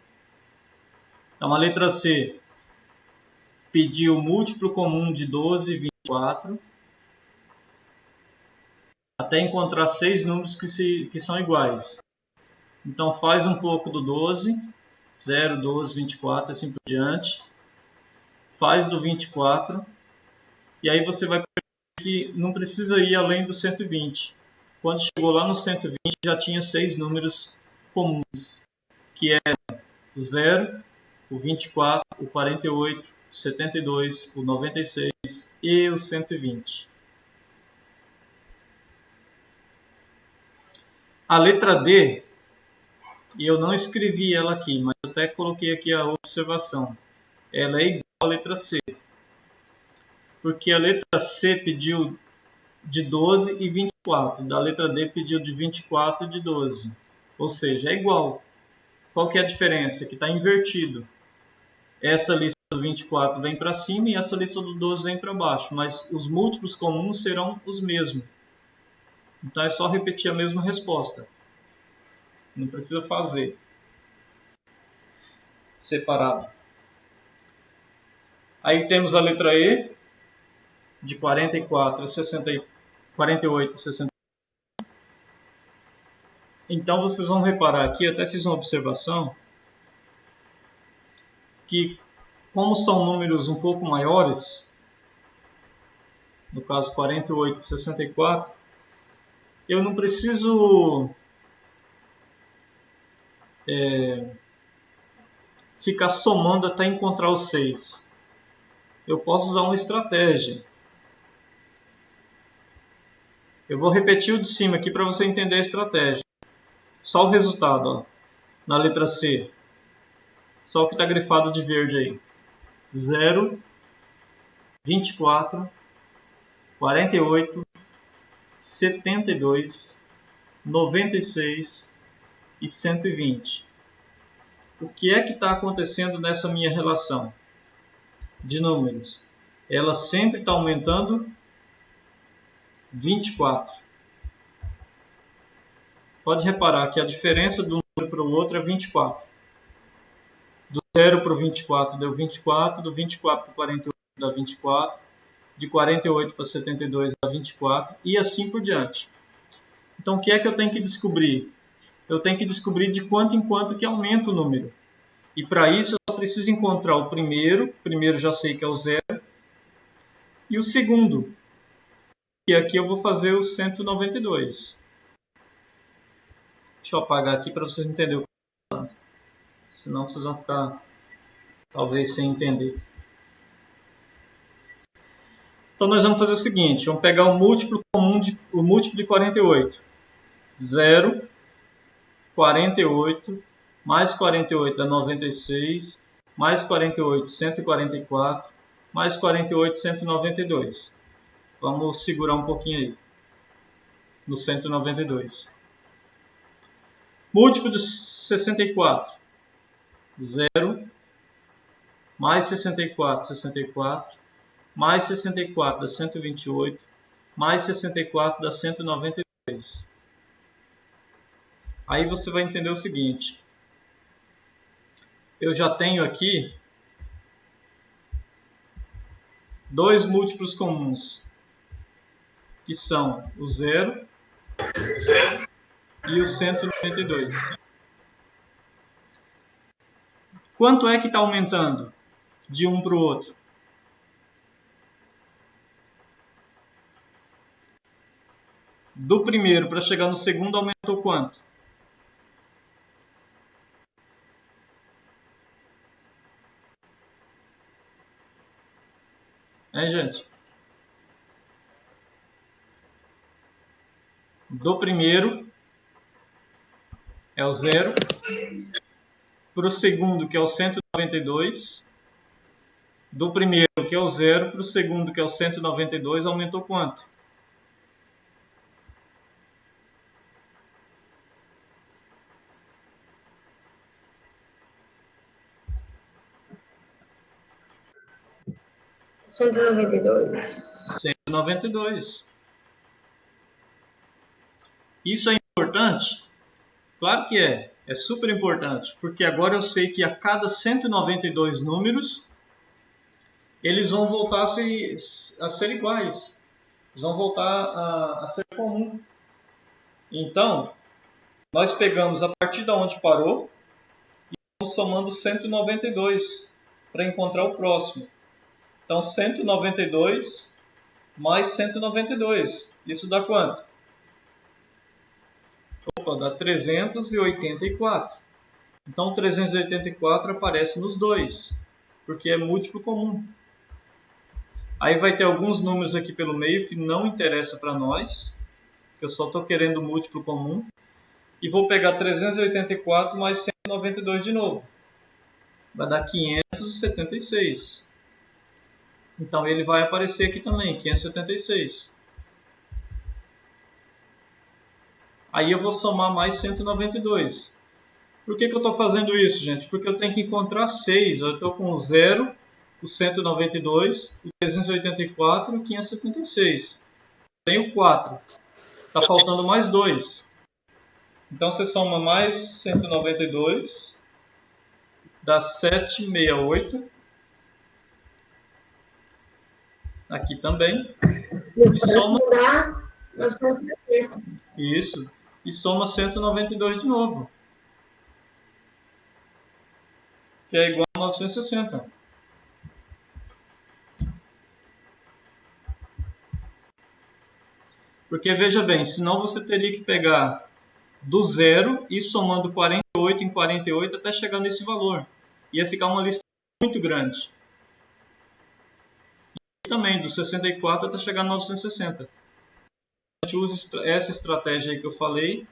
Então, a letra C pediu o múltiplo comum de 12 e 24, até encontrar 6 números que são iguais. Então, faz um pouco do 12, 0, 12, 24, assim por diante. Faz do 24, e aí você vai perceber que não precisa ir além do 120. Quando chegou lá no 120, já tinha 6 números comuns, que é o 0, o 24, o 48, o 72, o 96 e o 120. A letra D, e eu não escrevi ela aqui, mas até coloquei aqui a observação. Ela é igual à letra C, porque a letra C pediu de 12 e 24, da letra D pediu de 24 e de 12. Ou seja, é igual. Qual que é a diferença? Que está invertido. Essa lista do 24 vem para cima e essa lista do 12 vem para baixo, mas os múltiplos comuns serão os mesmos. Então é só repetir a mesma resposta. Não precisa fazer separado. Aí temos a letra E, de 44 a 48 e 60. Então vocês vão reparar aqui, até fiz uma observação, que como são números um pouco maiores, no caso 48 e 64, eu não preciso ficar somando até encontrar os 6. Eu posso usar uma estratégia. Eu vou repetir o de cima aqui para você entender a estratégia. Só o resultado, ó, na letra C. Só o que está grifado de verde aí. 0, 24, 48, 72, 96 e 120. O que é que está acontecendo nessa minha relação de números? Ela sempre está aumentando 24. Pode reparar que a diferença de um número para o outro é 24. Do 0 para o 24 deu 24, do 24 para o 48 dá 24, de 48 para 72 dá 24 e assim por diante. Então o que é que eu tenho que descobrir? Eu tenho que descobrir de quanto em quanto que aumenta o número. E para isso eu só preciso encontrar o primeiro já sei que é o 0, e o segundo, que aqui eu vou fazer o 192. Deixa eu apagar aqui para vocês entenderem o que eu estou falando. Senão vocês vão ficar talvez sem entender. Então nós vamos fazer o seguinte, vamos pegar o múltiplo comum o múltiplo de 48. 0, 48, mais 48 dá 96, mais 48, 144, mais 48, 192. Vamos segurar um pouquinho aí, no 192. Múltiplo de 64. 0, mais 64, 64, mais 64 dá 128, mais 64 dá 192. Aí você vai entender o seguinte. Eu já tenho aqui dois múltiplos comuns, que são o 0 e o 192. Quanto é que está aumentando de um para o outro? Do primeiro para chegar no segundo aumentou quanto? Gente? Do primeiro é o 0, para o segundo que é o 192, do primeiro que é o 0 para o segundo que é o 192 aumentou quanto? R$ 192. Isso é importante? Claro que é. É super importante, porque agora eu sei que a cada 192 números, eles vão voltar a ser iguais. Eles vão voltar a ser comum. Então, nós pegamos a partir de onde parou e vamos somando 192 para encontrar o próximo. Então, 192 mais 192. Isso dá quanto? Dá 384. Então, 384 aparece nos dois, porque é múltiplo comum. Aí vai ter alguns números aqui pelo meio que não interessa para nós. Eu só estou querendo múltiplo comum. E vou pegar 384 mais 192 de novo. Vai dar 576. Então, ele vai aparecer aqui também, 576. Aí eu vou somar mais 192. Por que eu estou fazendo isso, gente? Porque eu tenho que encontrar 6. Eu estou com o 0, o 192, o 384 e o 576. Tenho 4. Está faltando mais 2. Então você soma mais 192, dá 768. Aqui também. E soma... 960. Isso. E soma 192 de novo. Que é igual a 960. Porque veja bem, senão você teria que pegar do 0 e somando 48 em 48 até chegar nesse valor. Ia ficar uma lista muito grande. E também do 64 até chegar no 960. A gente usa essa estratégia aí que eu falei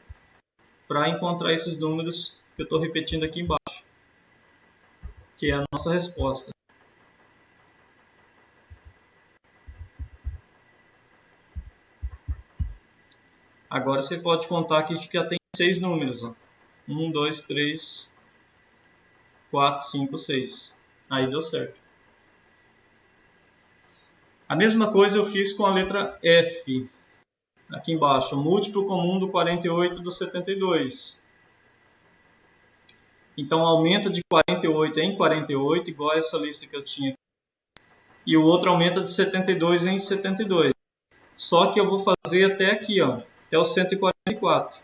para encontrar esses números que eu estou repetindo aqui embaixo, que é a nossa resposta. Agora você pode contar que já tem 6 números. Ó. 1, 2, 3, 4, 5, 6. Aí deu certo. A mesma coisa eu fiz com a letra F. Aqui embaixo, múltiplo comum do 48 do 72. Então aumenta de 48 em 48, igual a essa lista que eu tinha aqui. E o outro aumenta de 72 em 72. Só que eu vou fazer até aqui, ó, até o 144.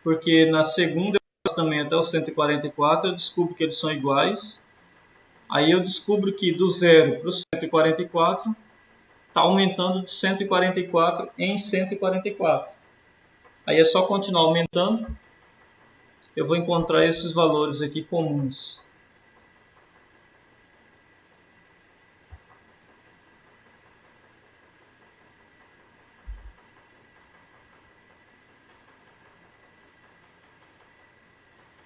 Porque na segunda eu faço também até o 144, eu descubro que eles são iguais. Aí eu descubro que do 0 para o 144 está aumentando de 144 em 144. Aí é só continuar aumentando. Eu vou encontrar esses valores aqui comuns.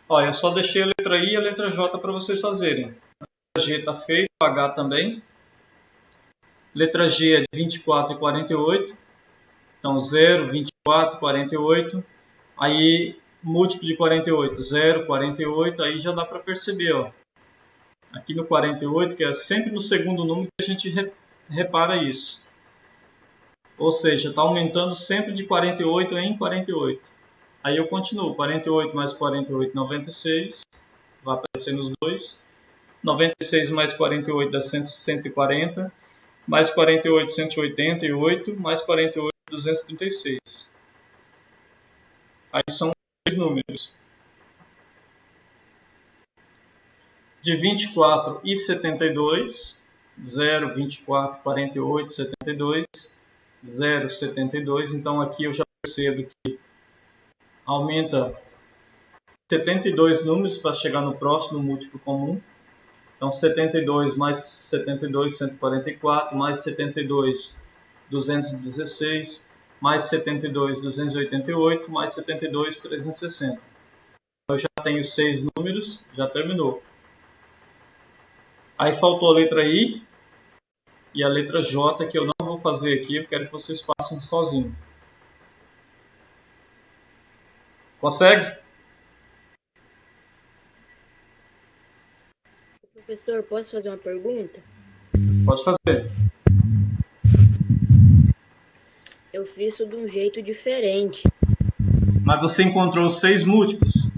Ó, eu só deixei a letra I e a letra J para vocês fazerem. A letra G está feita, H também. Letra G é de 24 e 48. Então 0, 24, 48. Aí múltiplo de 48, 0, 48. Aí já dá para perceber, ó. Aqui no 48, que é sempre no segundo número que a gente repara isso. Ou seja, está aumentando sempre de 48 em 48. Aí eu continuo, 48 mais 48, 96, vai aparecer nos dois. 96 mais 48 dá 140, mais 48, 188, mais 48, 236. Aí são os números. De 24 e 72, 0, 24, 48, 72, 0, 72. Então aqui eu já percebo que aumenta 72 números para chegar no próximo múltiplo comum. Então 72 mais 72, 144, mais 72, 216, mais 72, 288, mais 72, 360. Eu já tenho 6 números, já terminou. Aí faltou a letra I e a letra J, que eu não vou fazer aqui, eu quero que vocês façam sozinho. Consegue? Professor, posso fazer uma pergunta? Pode fazer. Eu fiz isso de um jeito diferente. Mas você encontrou 6 múltiplos?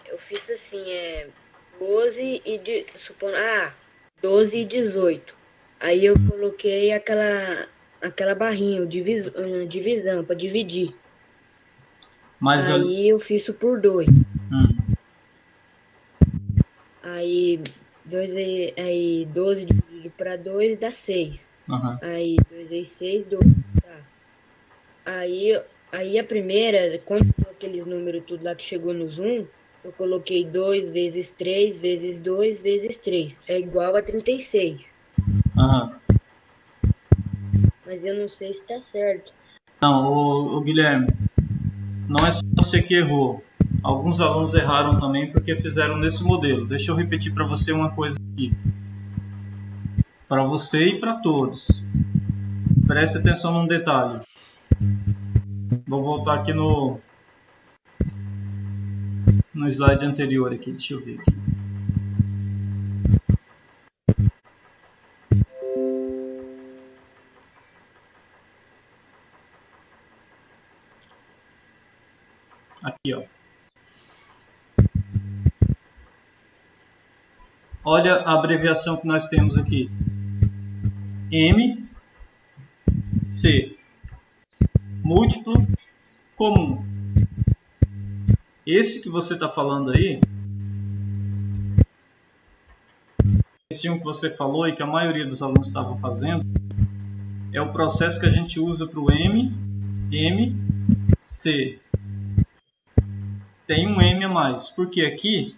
Eu fiz assim, 12 e 12 e 18. Aí eu coloquei aquela barrinha, divisão, para dividir. Mas aí eu fiz isso por 2. Aí 12 dividido para 2 dá 6. Uhum. Aí 2 vezes 6, 2. Tá. Aí a primeira, quando aqueles números tudo lá que chegou nos 1, eu coloquei 2 vezes 3 vezes 2 vezes 3. É igual a 36. Uhum. Mas eu não sei se tá certo. Não, o Guilherme, não é só você que errou. Alguns alunos erraram também porque fizeram nesse modelo. Deixa eu repetir para você uma coisa aqui. Para você e para todos. Preste atenção num detalhe. Vou voltar aqui no slide anterior aqui. Deixa eu ver aqui. Aqui, ó. Olha a abreviação que nós temos aqui. M, C. Múltiplo comum. Esse que você está falando aí, esse um que você falou e que a maioria dos alunos estavam fazendo, é o processo que a gente usa para o M, C. Tem um M a mais, porque aqui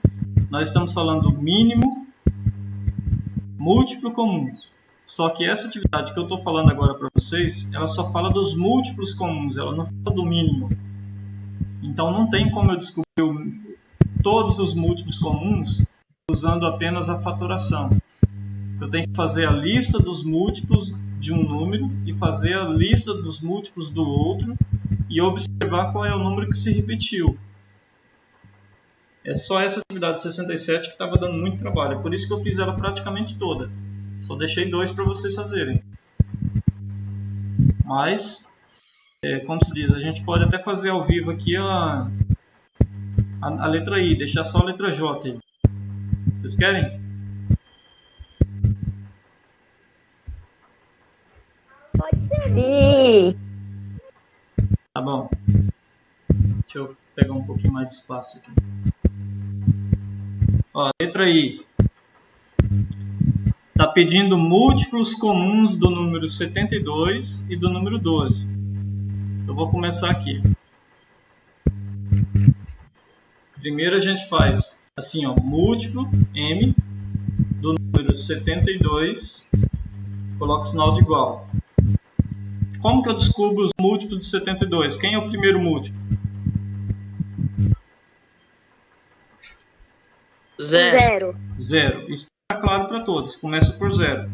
nós estamos falando do mínimo múltiplo comum. Só que essa atividade que eu estou falando agora para vocês, ela só fala dos múltiplos comuns, ela não fala do mínimo. Então não tem como eu descobrir todos os múltiplos comuns usando apenas a fatoração. Eu tenho que fazer a lista dos múltiplos de um número e fazer a lista dos múltiplos do outro e observar qual é o número que se repetiu. É só essa atividade 67 que estava dando muito trabalho, por isso que eu fiz ela praticamente toda. Só deixei 2 para vocês fazerem. Mas, como se diz, a gente pode até fazer ao vivo aqui a letra I, deixar só a letra J aí. Vocês querem? Pode ser. Sim. Tá bom. Deixa eu pegar um pouquinho mais de espaço aqui. Ó, letra I. Está pedindo múltiplos comuns do número 72 e do número 12. Então, vou começar aqui. Primeiro a gente faz assim, ó, múltiplo M do número 72, coloco o sinal de igual. Como que eu descubro os múltiplos de 72? Quem é o primeiro múltiplo? Zero. Zero. Isso está claro para todos. Começa por 0.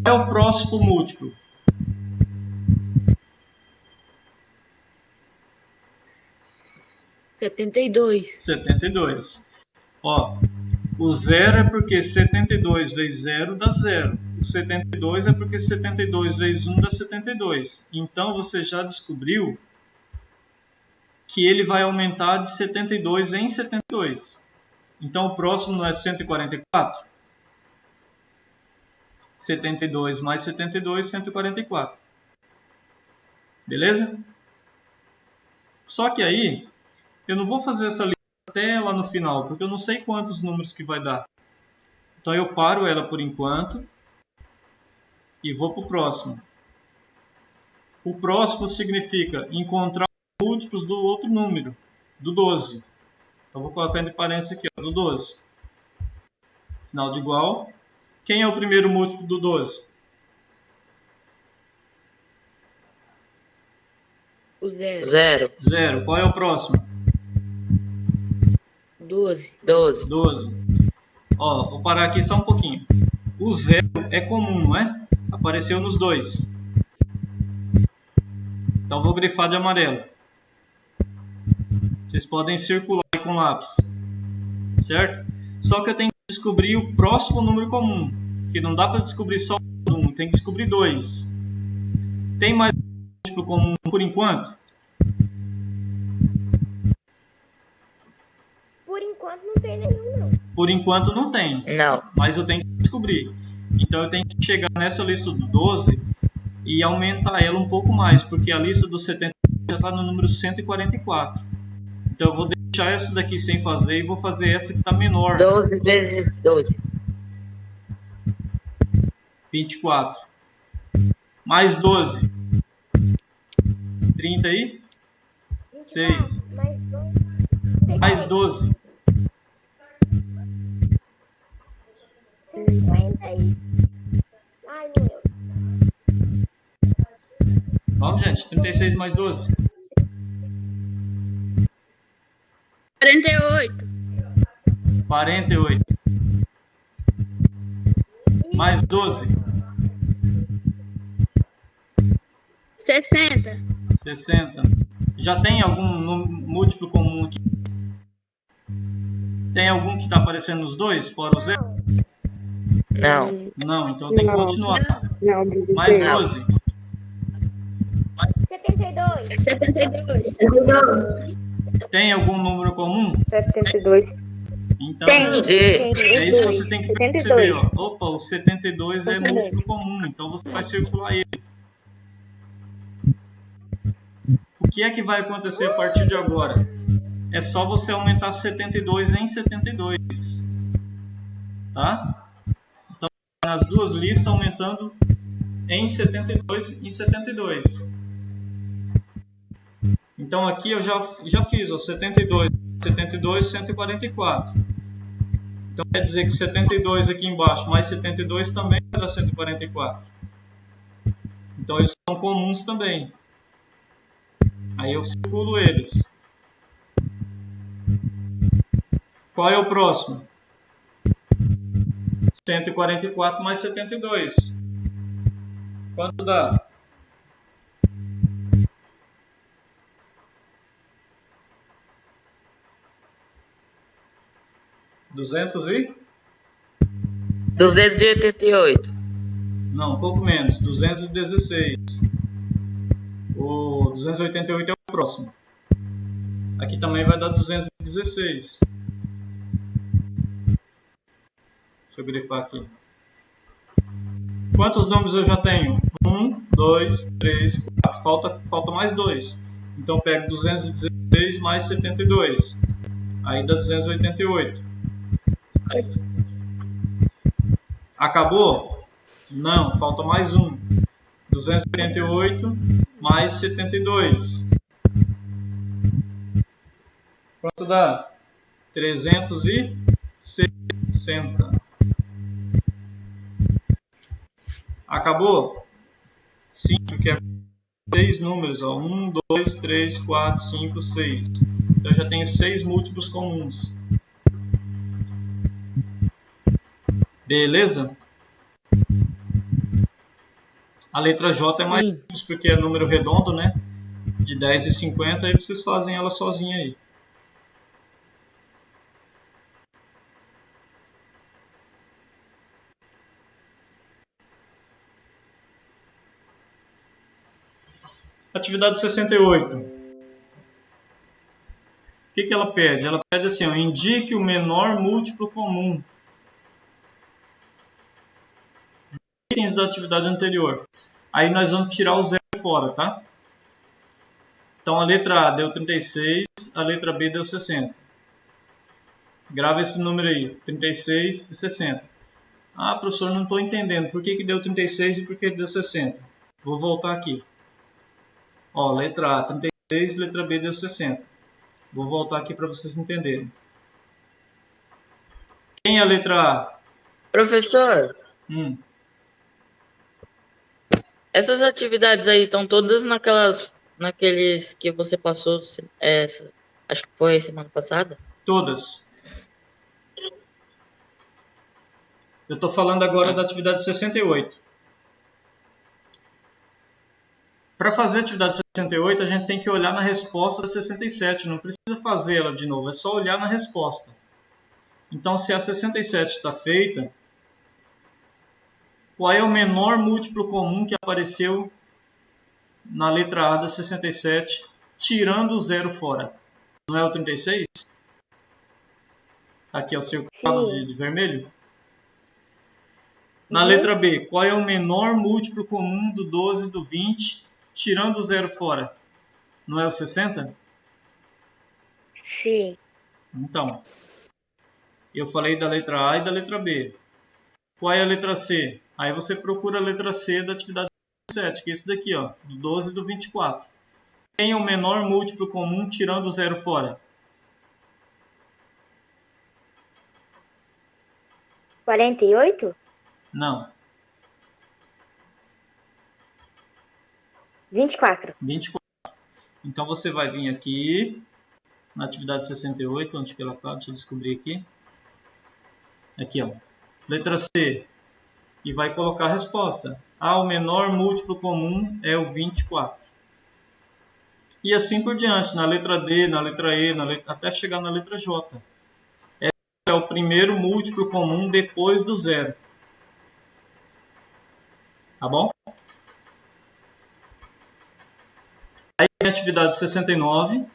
Qual é o próximo múltiplo? 72. 72. Ó, o 0 é porque 72 vezes 0 dá 0. O 72 é porque 72 vezes 1 dá 72. Então, você já descobriu que ele vai aumentar de 72 em 72. Então, o próximo não é 144? 72 mais 72, 144. Beleza? Só que aí, eu não vou fazer essa lista até lá no final, porque eu não sei quantos números que vai dar. Então, eu paro ela por enquanto e vou para o próximo. O próximo significa encontrar os múltiplos do outro número, do 12. Então, vou colocar entre parênteses aqui, ó, do 12. Sinal de igual. Quem é o primeiro múltiplo do 12? O 0. 0. Qual é o próximo? 12. 12. Ó, vou parar aqui só um pouquinho. O 0 é comum, não é? Apareceu nos dois. Então, vou grifar de amarelo. Vocês podem circular aí com lápis. Certo? Só que eu tenho que descobrir o próximo número comum. Que não dá para descobrir só um, tem que descobrir 2. Tem mais múltiplo comum por enquanto? Por enquanto não tem nenhum, não. Por enquanto não tem. Não. Mas eu tenho que descobrir. Então eu tenho que chegar nessa lista do 12 e aumentar ela um pouco mais, porque a lista do 70 já está no número 144. Então eu vou deixar essa daqui sem fazer e vou fazer essa que está menor. 12 vezes 12. 24. Mais 12. 30 aí? 6. Mais 12. 56. Ai, meu. Vamos, gente. 36 mais 12. 48. 48. Mais 12. 60. 60. Já tem algum múltiplo comum aqui? Tem algum que está aparecendo nos dois, fora o 0? Não. Não, então tem que continuar. Não, Mais 12. 72. 72. Tem algum número comum? 72. Então, Tem. é isso que você tem que perceber. 72. Ó. Opa, o 72 é múltiplo comum, então você vai circular ele. O que é que vai acontecer a partir de agora? É só você aumentar 72 em 72. Tá? Então, nas duas listas, aumentando em 72 em 72. Então, aqui eu já fiz, ó, 72, 144. Então, quer dizer que 72 aqui embaixo mais 72 também vai dar 144. Então, eles são comuns também. Aí eu circulo eles. Qual é o próximo? 144 mais 72. Quanto dá? Duzentos e? 288. Não, um pouco menos. 216. O 288 é o próximo. Aqui também vai dar 216. Deixa eu grifar aqui. Quantos números eu já tenho? 1, 2, 3, 4. Falta mais 2. Então pego 216 mais 72. Aí dá 288. Acabou? Não, falta mais um. 288 mais 72. Quanto dá? 360. Acabou? Sim, porque é 6 números. 1, 2, 3, 4, 5, 6. Então eu já tenho 6 múltiplos comuns. Beleza? A letra J é mais simples porque é número redondo, né? De 10 e 50, aí vocês fazem ela sozinha aí. Atividade 68. O que ela pede? Ela pede assim, ó, indique o menor múltiplo comum. Itens da atividade anterior. Aí nós vamos tirar o zero fora, tá? Então a letra A deu 36, a letra B deu 60. Grava esse número aí, 36 e 60. Ah, professor, não estou entendendo. Por que deu 36 e por que deu 60? Vou voltar aqui. Ó, letra A 36, letra B deu 60. Vou voltar aqui para vocês entenderem. Quem é a letra A? Professor, essas atividades aí estão todas naqueles que você passou, acho que foi semana passada? Todas. Eu estou falando agora da atividade 68. Para fazer a atividade 68, a gente tem que olhar na resposta da 67. Não precisa fazer ela de novo, é só olhar na resposta. Então, se a 67 está feita, qual é o menor múltiplo comum que apareceu na letra A da 67, tirando o zero fora? Não é o 36? Aqui é o circulado de vermelho. Na letra B, qual é o menor múltiplo comum do 12 e do 20, tirando o zero fora? Não é o 60? Sim. Então, eu falei da letra A e da letra B. Qual é a letra C? Aí você procura a letra C da atividade 7, que é esse daqui, ó, do 12 e do 24. Quem é o menor múltiplo comum tirando o zero fora? 48? Não. 24. 24. Então você vai vir aqui na atividade 68, onde que ela está? Deixa eu descobrir aqui. Aqui, ó. Letra C. E vai colocar a resposta. O menor múltiplo comum é o 24. E assim por diante, na letra D, na letra E, até chegar na letra J. Esse é o primeiro múltiplo comum depois do zero. Tá bom? Aí tem a atividade 69,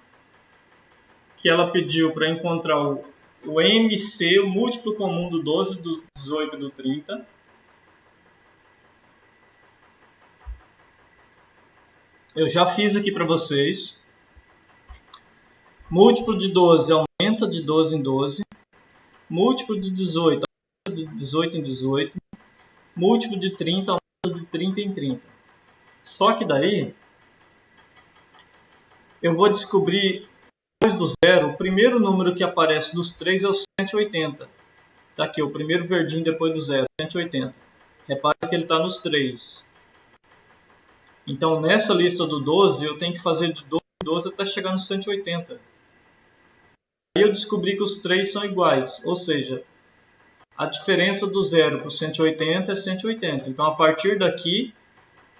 que ela pediu para encontrar o MC, o múltiplo comum do 12, do 18 e do 30. Eu já fiz aqui para vocês. Múltiplo de 12 aumenta de 12 em 12. Múltiplo de 18 aumenta de 18 em 18. Múltiplo de 30 aumenta de 30 em 30. Só que daí eu vou descobrir depois do zero, o primeiro número que aparece dos três é o 180. Está aqui, o primeiro verdinho depois do zero, 180. Repare que ele está nos 3. Então, nessa lista do 12, eu tenho que fazer de 12 em 12 até chegar no 180. Aí eu descobri que os 3 são iguais, ou seja, a diferença do 0 para o 180 é 180. Então, a partir daqui,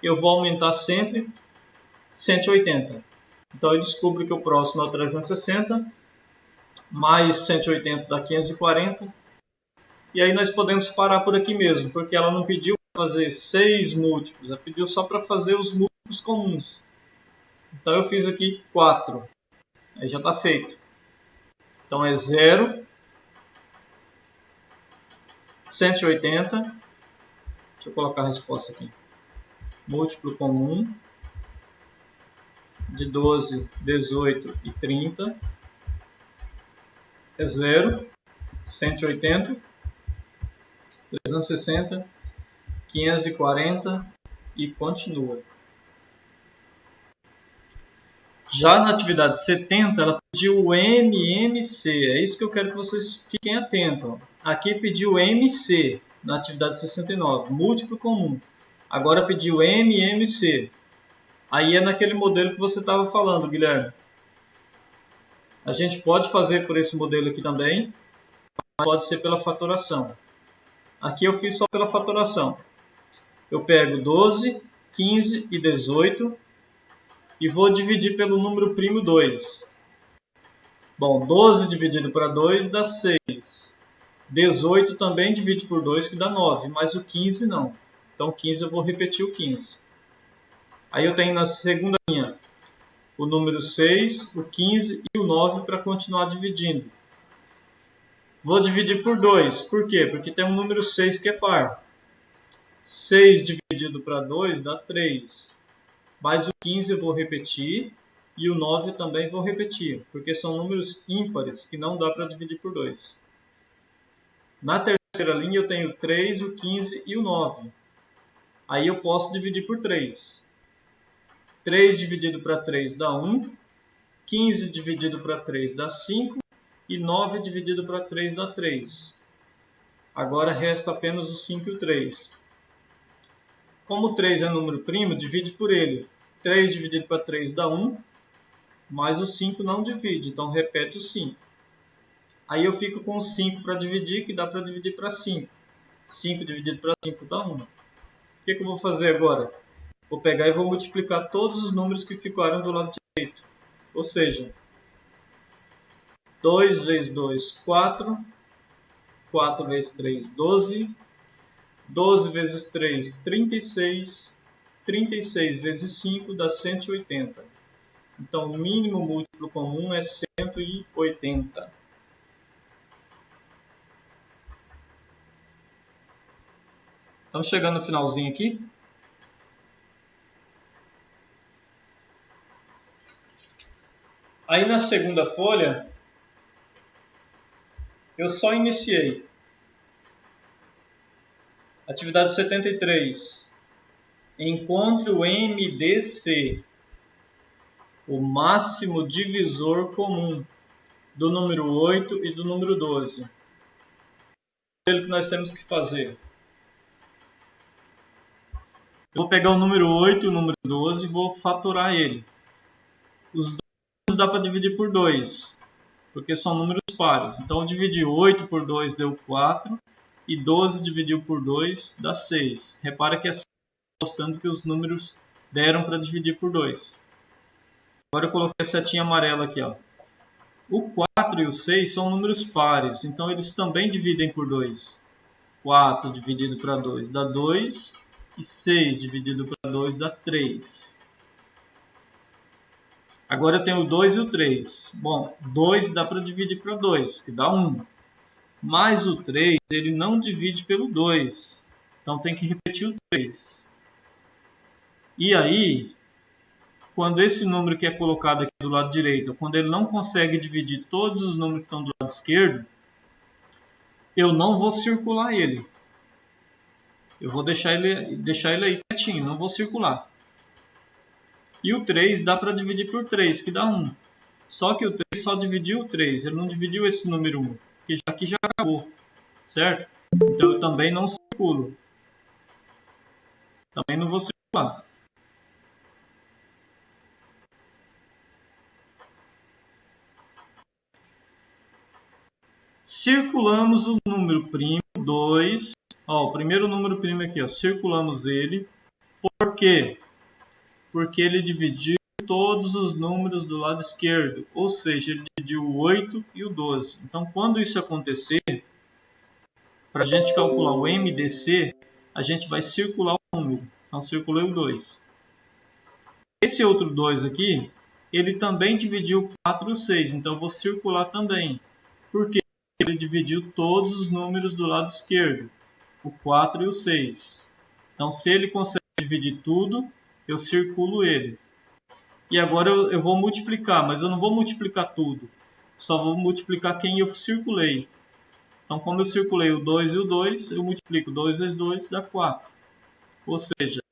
eu vou aumentar sempre 180. Então eu descubro que o próximo é o 360, mais 180 dá 540. E aí nós podemos parar por aqui mesmo, porque ela não pediu para fazer 6 múltiplos, ela pediu só para fazer os múltiplos comuns. Então eu fiz aqui 4. Aí já está feito. Então é 0, 180. Deixa eu colocar a resposta aqui. Múltiplo comum de 12, 18 e 30 é 0, 180, 360, 540 e continua. Já na atividade 70, ela pediu o MMC. É isso que eu quero que vocês fiquem atentos. Aqui pediu MC na atividade 69, múltiplo comum. Agora pediu MMC. Aí é naquele modelo que você estava falando, Guilherme. A gente pode fazer por esse modelo aqui também, mas pode ser pela fatoração. Aqui eu fiz só pela fatoração. Eu pego 12, 15 e 18 e vou dividir pelo número primo 2. Bom, 12 dividido para 2 dá 6. 18 também divide por 2, que dá 9, mas o 15 não. Então 15 eu vou repetir o 15. Aí eu tenho na segunda linha o número 6, o 15 e o 9 para continuar dividindo. Vou dividir por 2. Por quê? Porque tem um número 6 que é par. 6 dividido para 2 dá 3. Mas o 15 eu vou repetir e o 9 também vou repetir, porque são números ímpares que não dá para dividir por 2. Na terceira linha eu tenho 3, o 15 e o 9. Aí eu posso dividir por 3. 3 dividido para 3 dá 1, 15 dividido para 3 dá 5 e 9 dividido para 3 dá 3. Agora resta apenas o 5 e o 3. Como o 3 é número primo, divide por ele. 3 dividido para 3 dá 1, mas o 5 não divide, então repete o 5. Aí eu fico com o 5 para dividir, que dá para dividir para 5. 5 dividido para 5 dá 1. O que eu vou fazer agora? Vou pegar e vou multiplicar todos os números que ficaram do lado direito. Ou seja, 2 vezes 2, 4. 4 vezes 3, 12. 12 vezes 3, 36. 36 vezes 5 dá 180. Então, o mínimo múltiplo comum é 180. Estamos chegando no finalzinho aqui. Aí na segunda folha, eu só iniciei. Atividade 73. Encontre o MDC, o máximo divisor comum do número 8 e do número 12. O que nós temos que fazer? Eu vou pegar o número 8 e o número 12 e vou fatorar ele. Os dois dá para dividir por 2, porque são números pares. Então eu dividi 8 por 2 deu 4 e 12 dividido por 2 dá 6. Repara que é mostrando que os números deram para dividir por 2. Agora eu coloquei a setinha amarela aqui. Ó. O 4 e o 6 são números pares, então eles também dividem por 2. 4 dividido para 2 dá 2 e 6 dividido para 2 dá 3. Agora eu tenho o 2 e o 3. Bom, 2 dá para dividir para 2, que dá 1. Mas o 3 ele não divide pelo 2, então tem que repetir o 3. E aí, quando esse número que é colocado aqui do lado direito, quando ele não consegue dividir todos os números que estão do lado esquerdo, eu não vou circular ele. Eu vou deixar ele aí quietinho, não vou circular. E o 3 dá para dividir por 3, que dá 1. Só que o 3 só dividiu o 3, ele não dividiu esse número 1, que aqui já acabou, certo? Então eu também não circulo. Também não vou circular. Circulamos o número primo 2. Ó, o primeiro número primo aqui, ó, circulamos ele por Por quê? Porque ele dividiu todos os números do lado esquerdo, ou seja, ele dividiu o 8 e o 12. Então, quando isso acontecer, para a gente calcular o MDC, a gente vai circular o número. Então, circulei o 2. Esse outro 2 aqui, ele também dividiu o 4 e o 6, então eu vou circular também. Por quê? Ele dividiu todos os números do lado esquerdo, o 4 e o 6. Então, se ele consegue dividir tudo, eu circulo ele. E agora eu vou multiplicar, mas eu não vou multiplicar tudo. Só vou multiplicar quem eu circulei. Então, como eu circulei o 2 e o 2, eu multiplico 2 vezes 2, dá 4. Ou seja,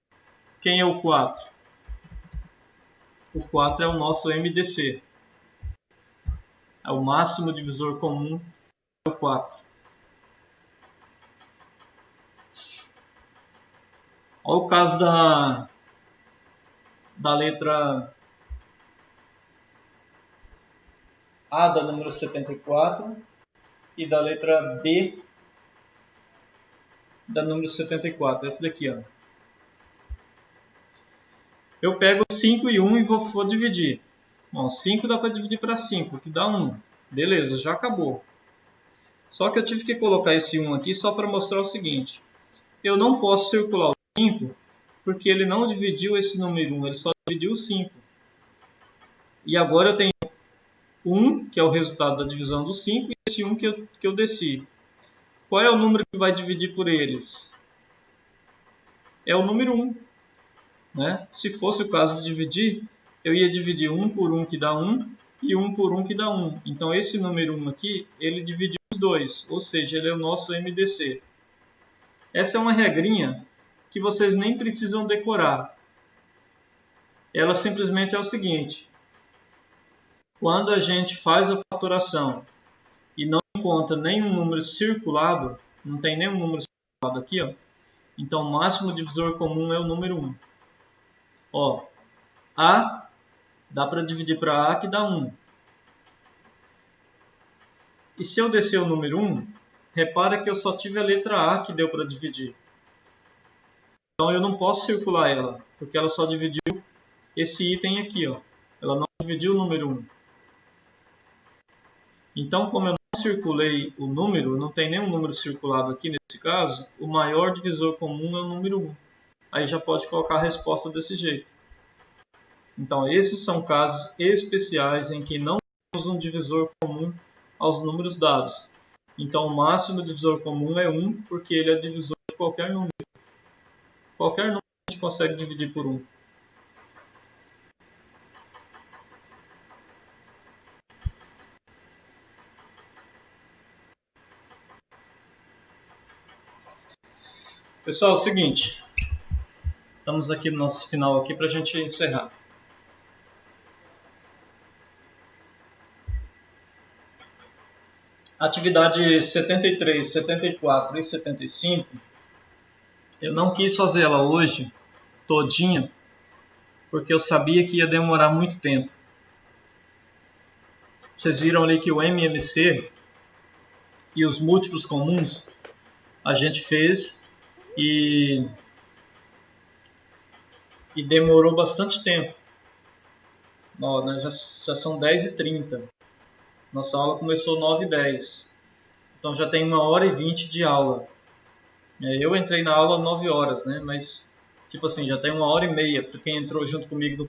quem é o 4? O 4 é o nosso MDC. É o máximo divisor comum, é o 4. Olha o caso da letra A da número 74 e da letra B da número 74. Esse daqui, ó. Eu pego 5 e 1 e vou dividir. Bom, 5 dá para dividir para 5, que dá 1. Beleza, já acabou. Só que eu tive que colocar esse 1 aqui só para mostrar o seguinte. Eu não posso circular o 5 porque ele não dividiu esse número 1, ele só dividiu o 5. E agora eu tenho 1, que é o resultado da divisão do 5, e esse 1 que eu desci. Qual é o número que vai dividir por eles? É o número 1. Né? Se fosse o caso de dividir, eu ia dividir 1 por 1 que dá 1 e 1 por 1 que dá 1. Então esse número 1 aqui, ele dividiu os dois, ou seja, ele é o nosso MDC. Essa é uma regrinha que vocês nem precisam decorar. Ela simplesmente é o seguinte. Quando a gente faz a fatoração e não encontra nenhum número circulado, não tem nenhum número circulado aqui, ó, então o máximo divisor comum é o número 1. Ó, A dá para dividir para A que dá 1. E se eu descer o número 1, repara que eu só tive a letra A que deu para dividir. Então eu não posso circular ela, porque ela só dividiu esse item aqui, ó. Ela não dividiu o número 1. Então, como eu não circulei o número, não tem nenhum número circulado aqui nesse caso, o maior divisor comum é o número 1. Aí já pode colocar a resposta desse jeito. Então, esses são casos especiais em que não temos um divisor comum aos números dados. Então, o máximo divisor comum é 1, porque ele é divisor de qualquer número. Qualquer número a gente consegue dividir por 1. Pessoal, é o seguinte. Estamos aqui no nosso final aqui para a gente encerrar. Atividade 73, 74 e 75, eu não quis fazer ela hoje todinha, porque eu sabia que ia demorar muito tempo. Vocês viram ali que o MMC e os múltiplos comuns a gente fez e demorou bastante tempo. Ó, né, já são 10h30. Nossa aula começou 9h10. Então já tem 1h20 de aula. Eu entrei na aula 9 horas, né? Mas, tipo assim, já tem 1h30 para quem entrou junto comigo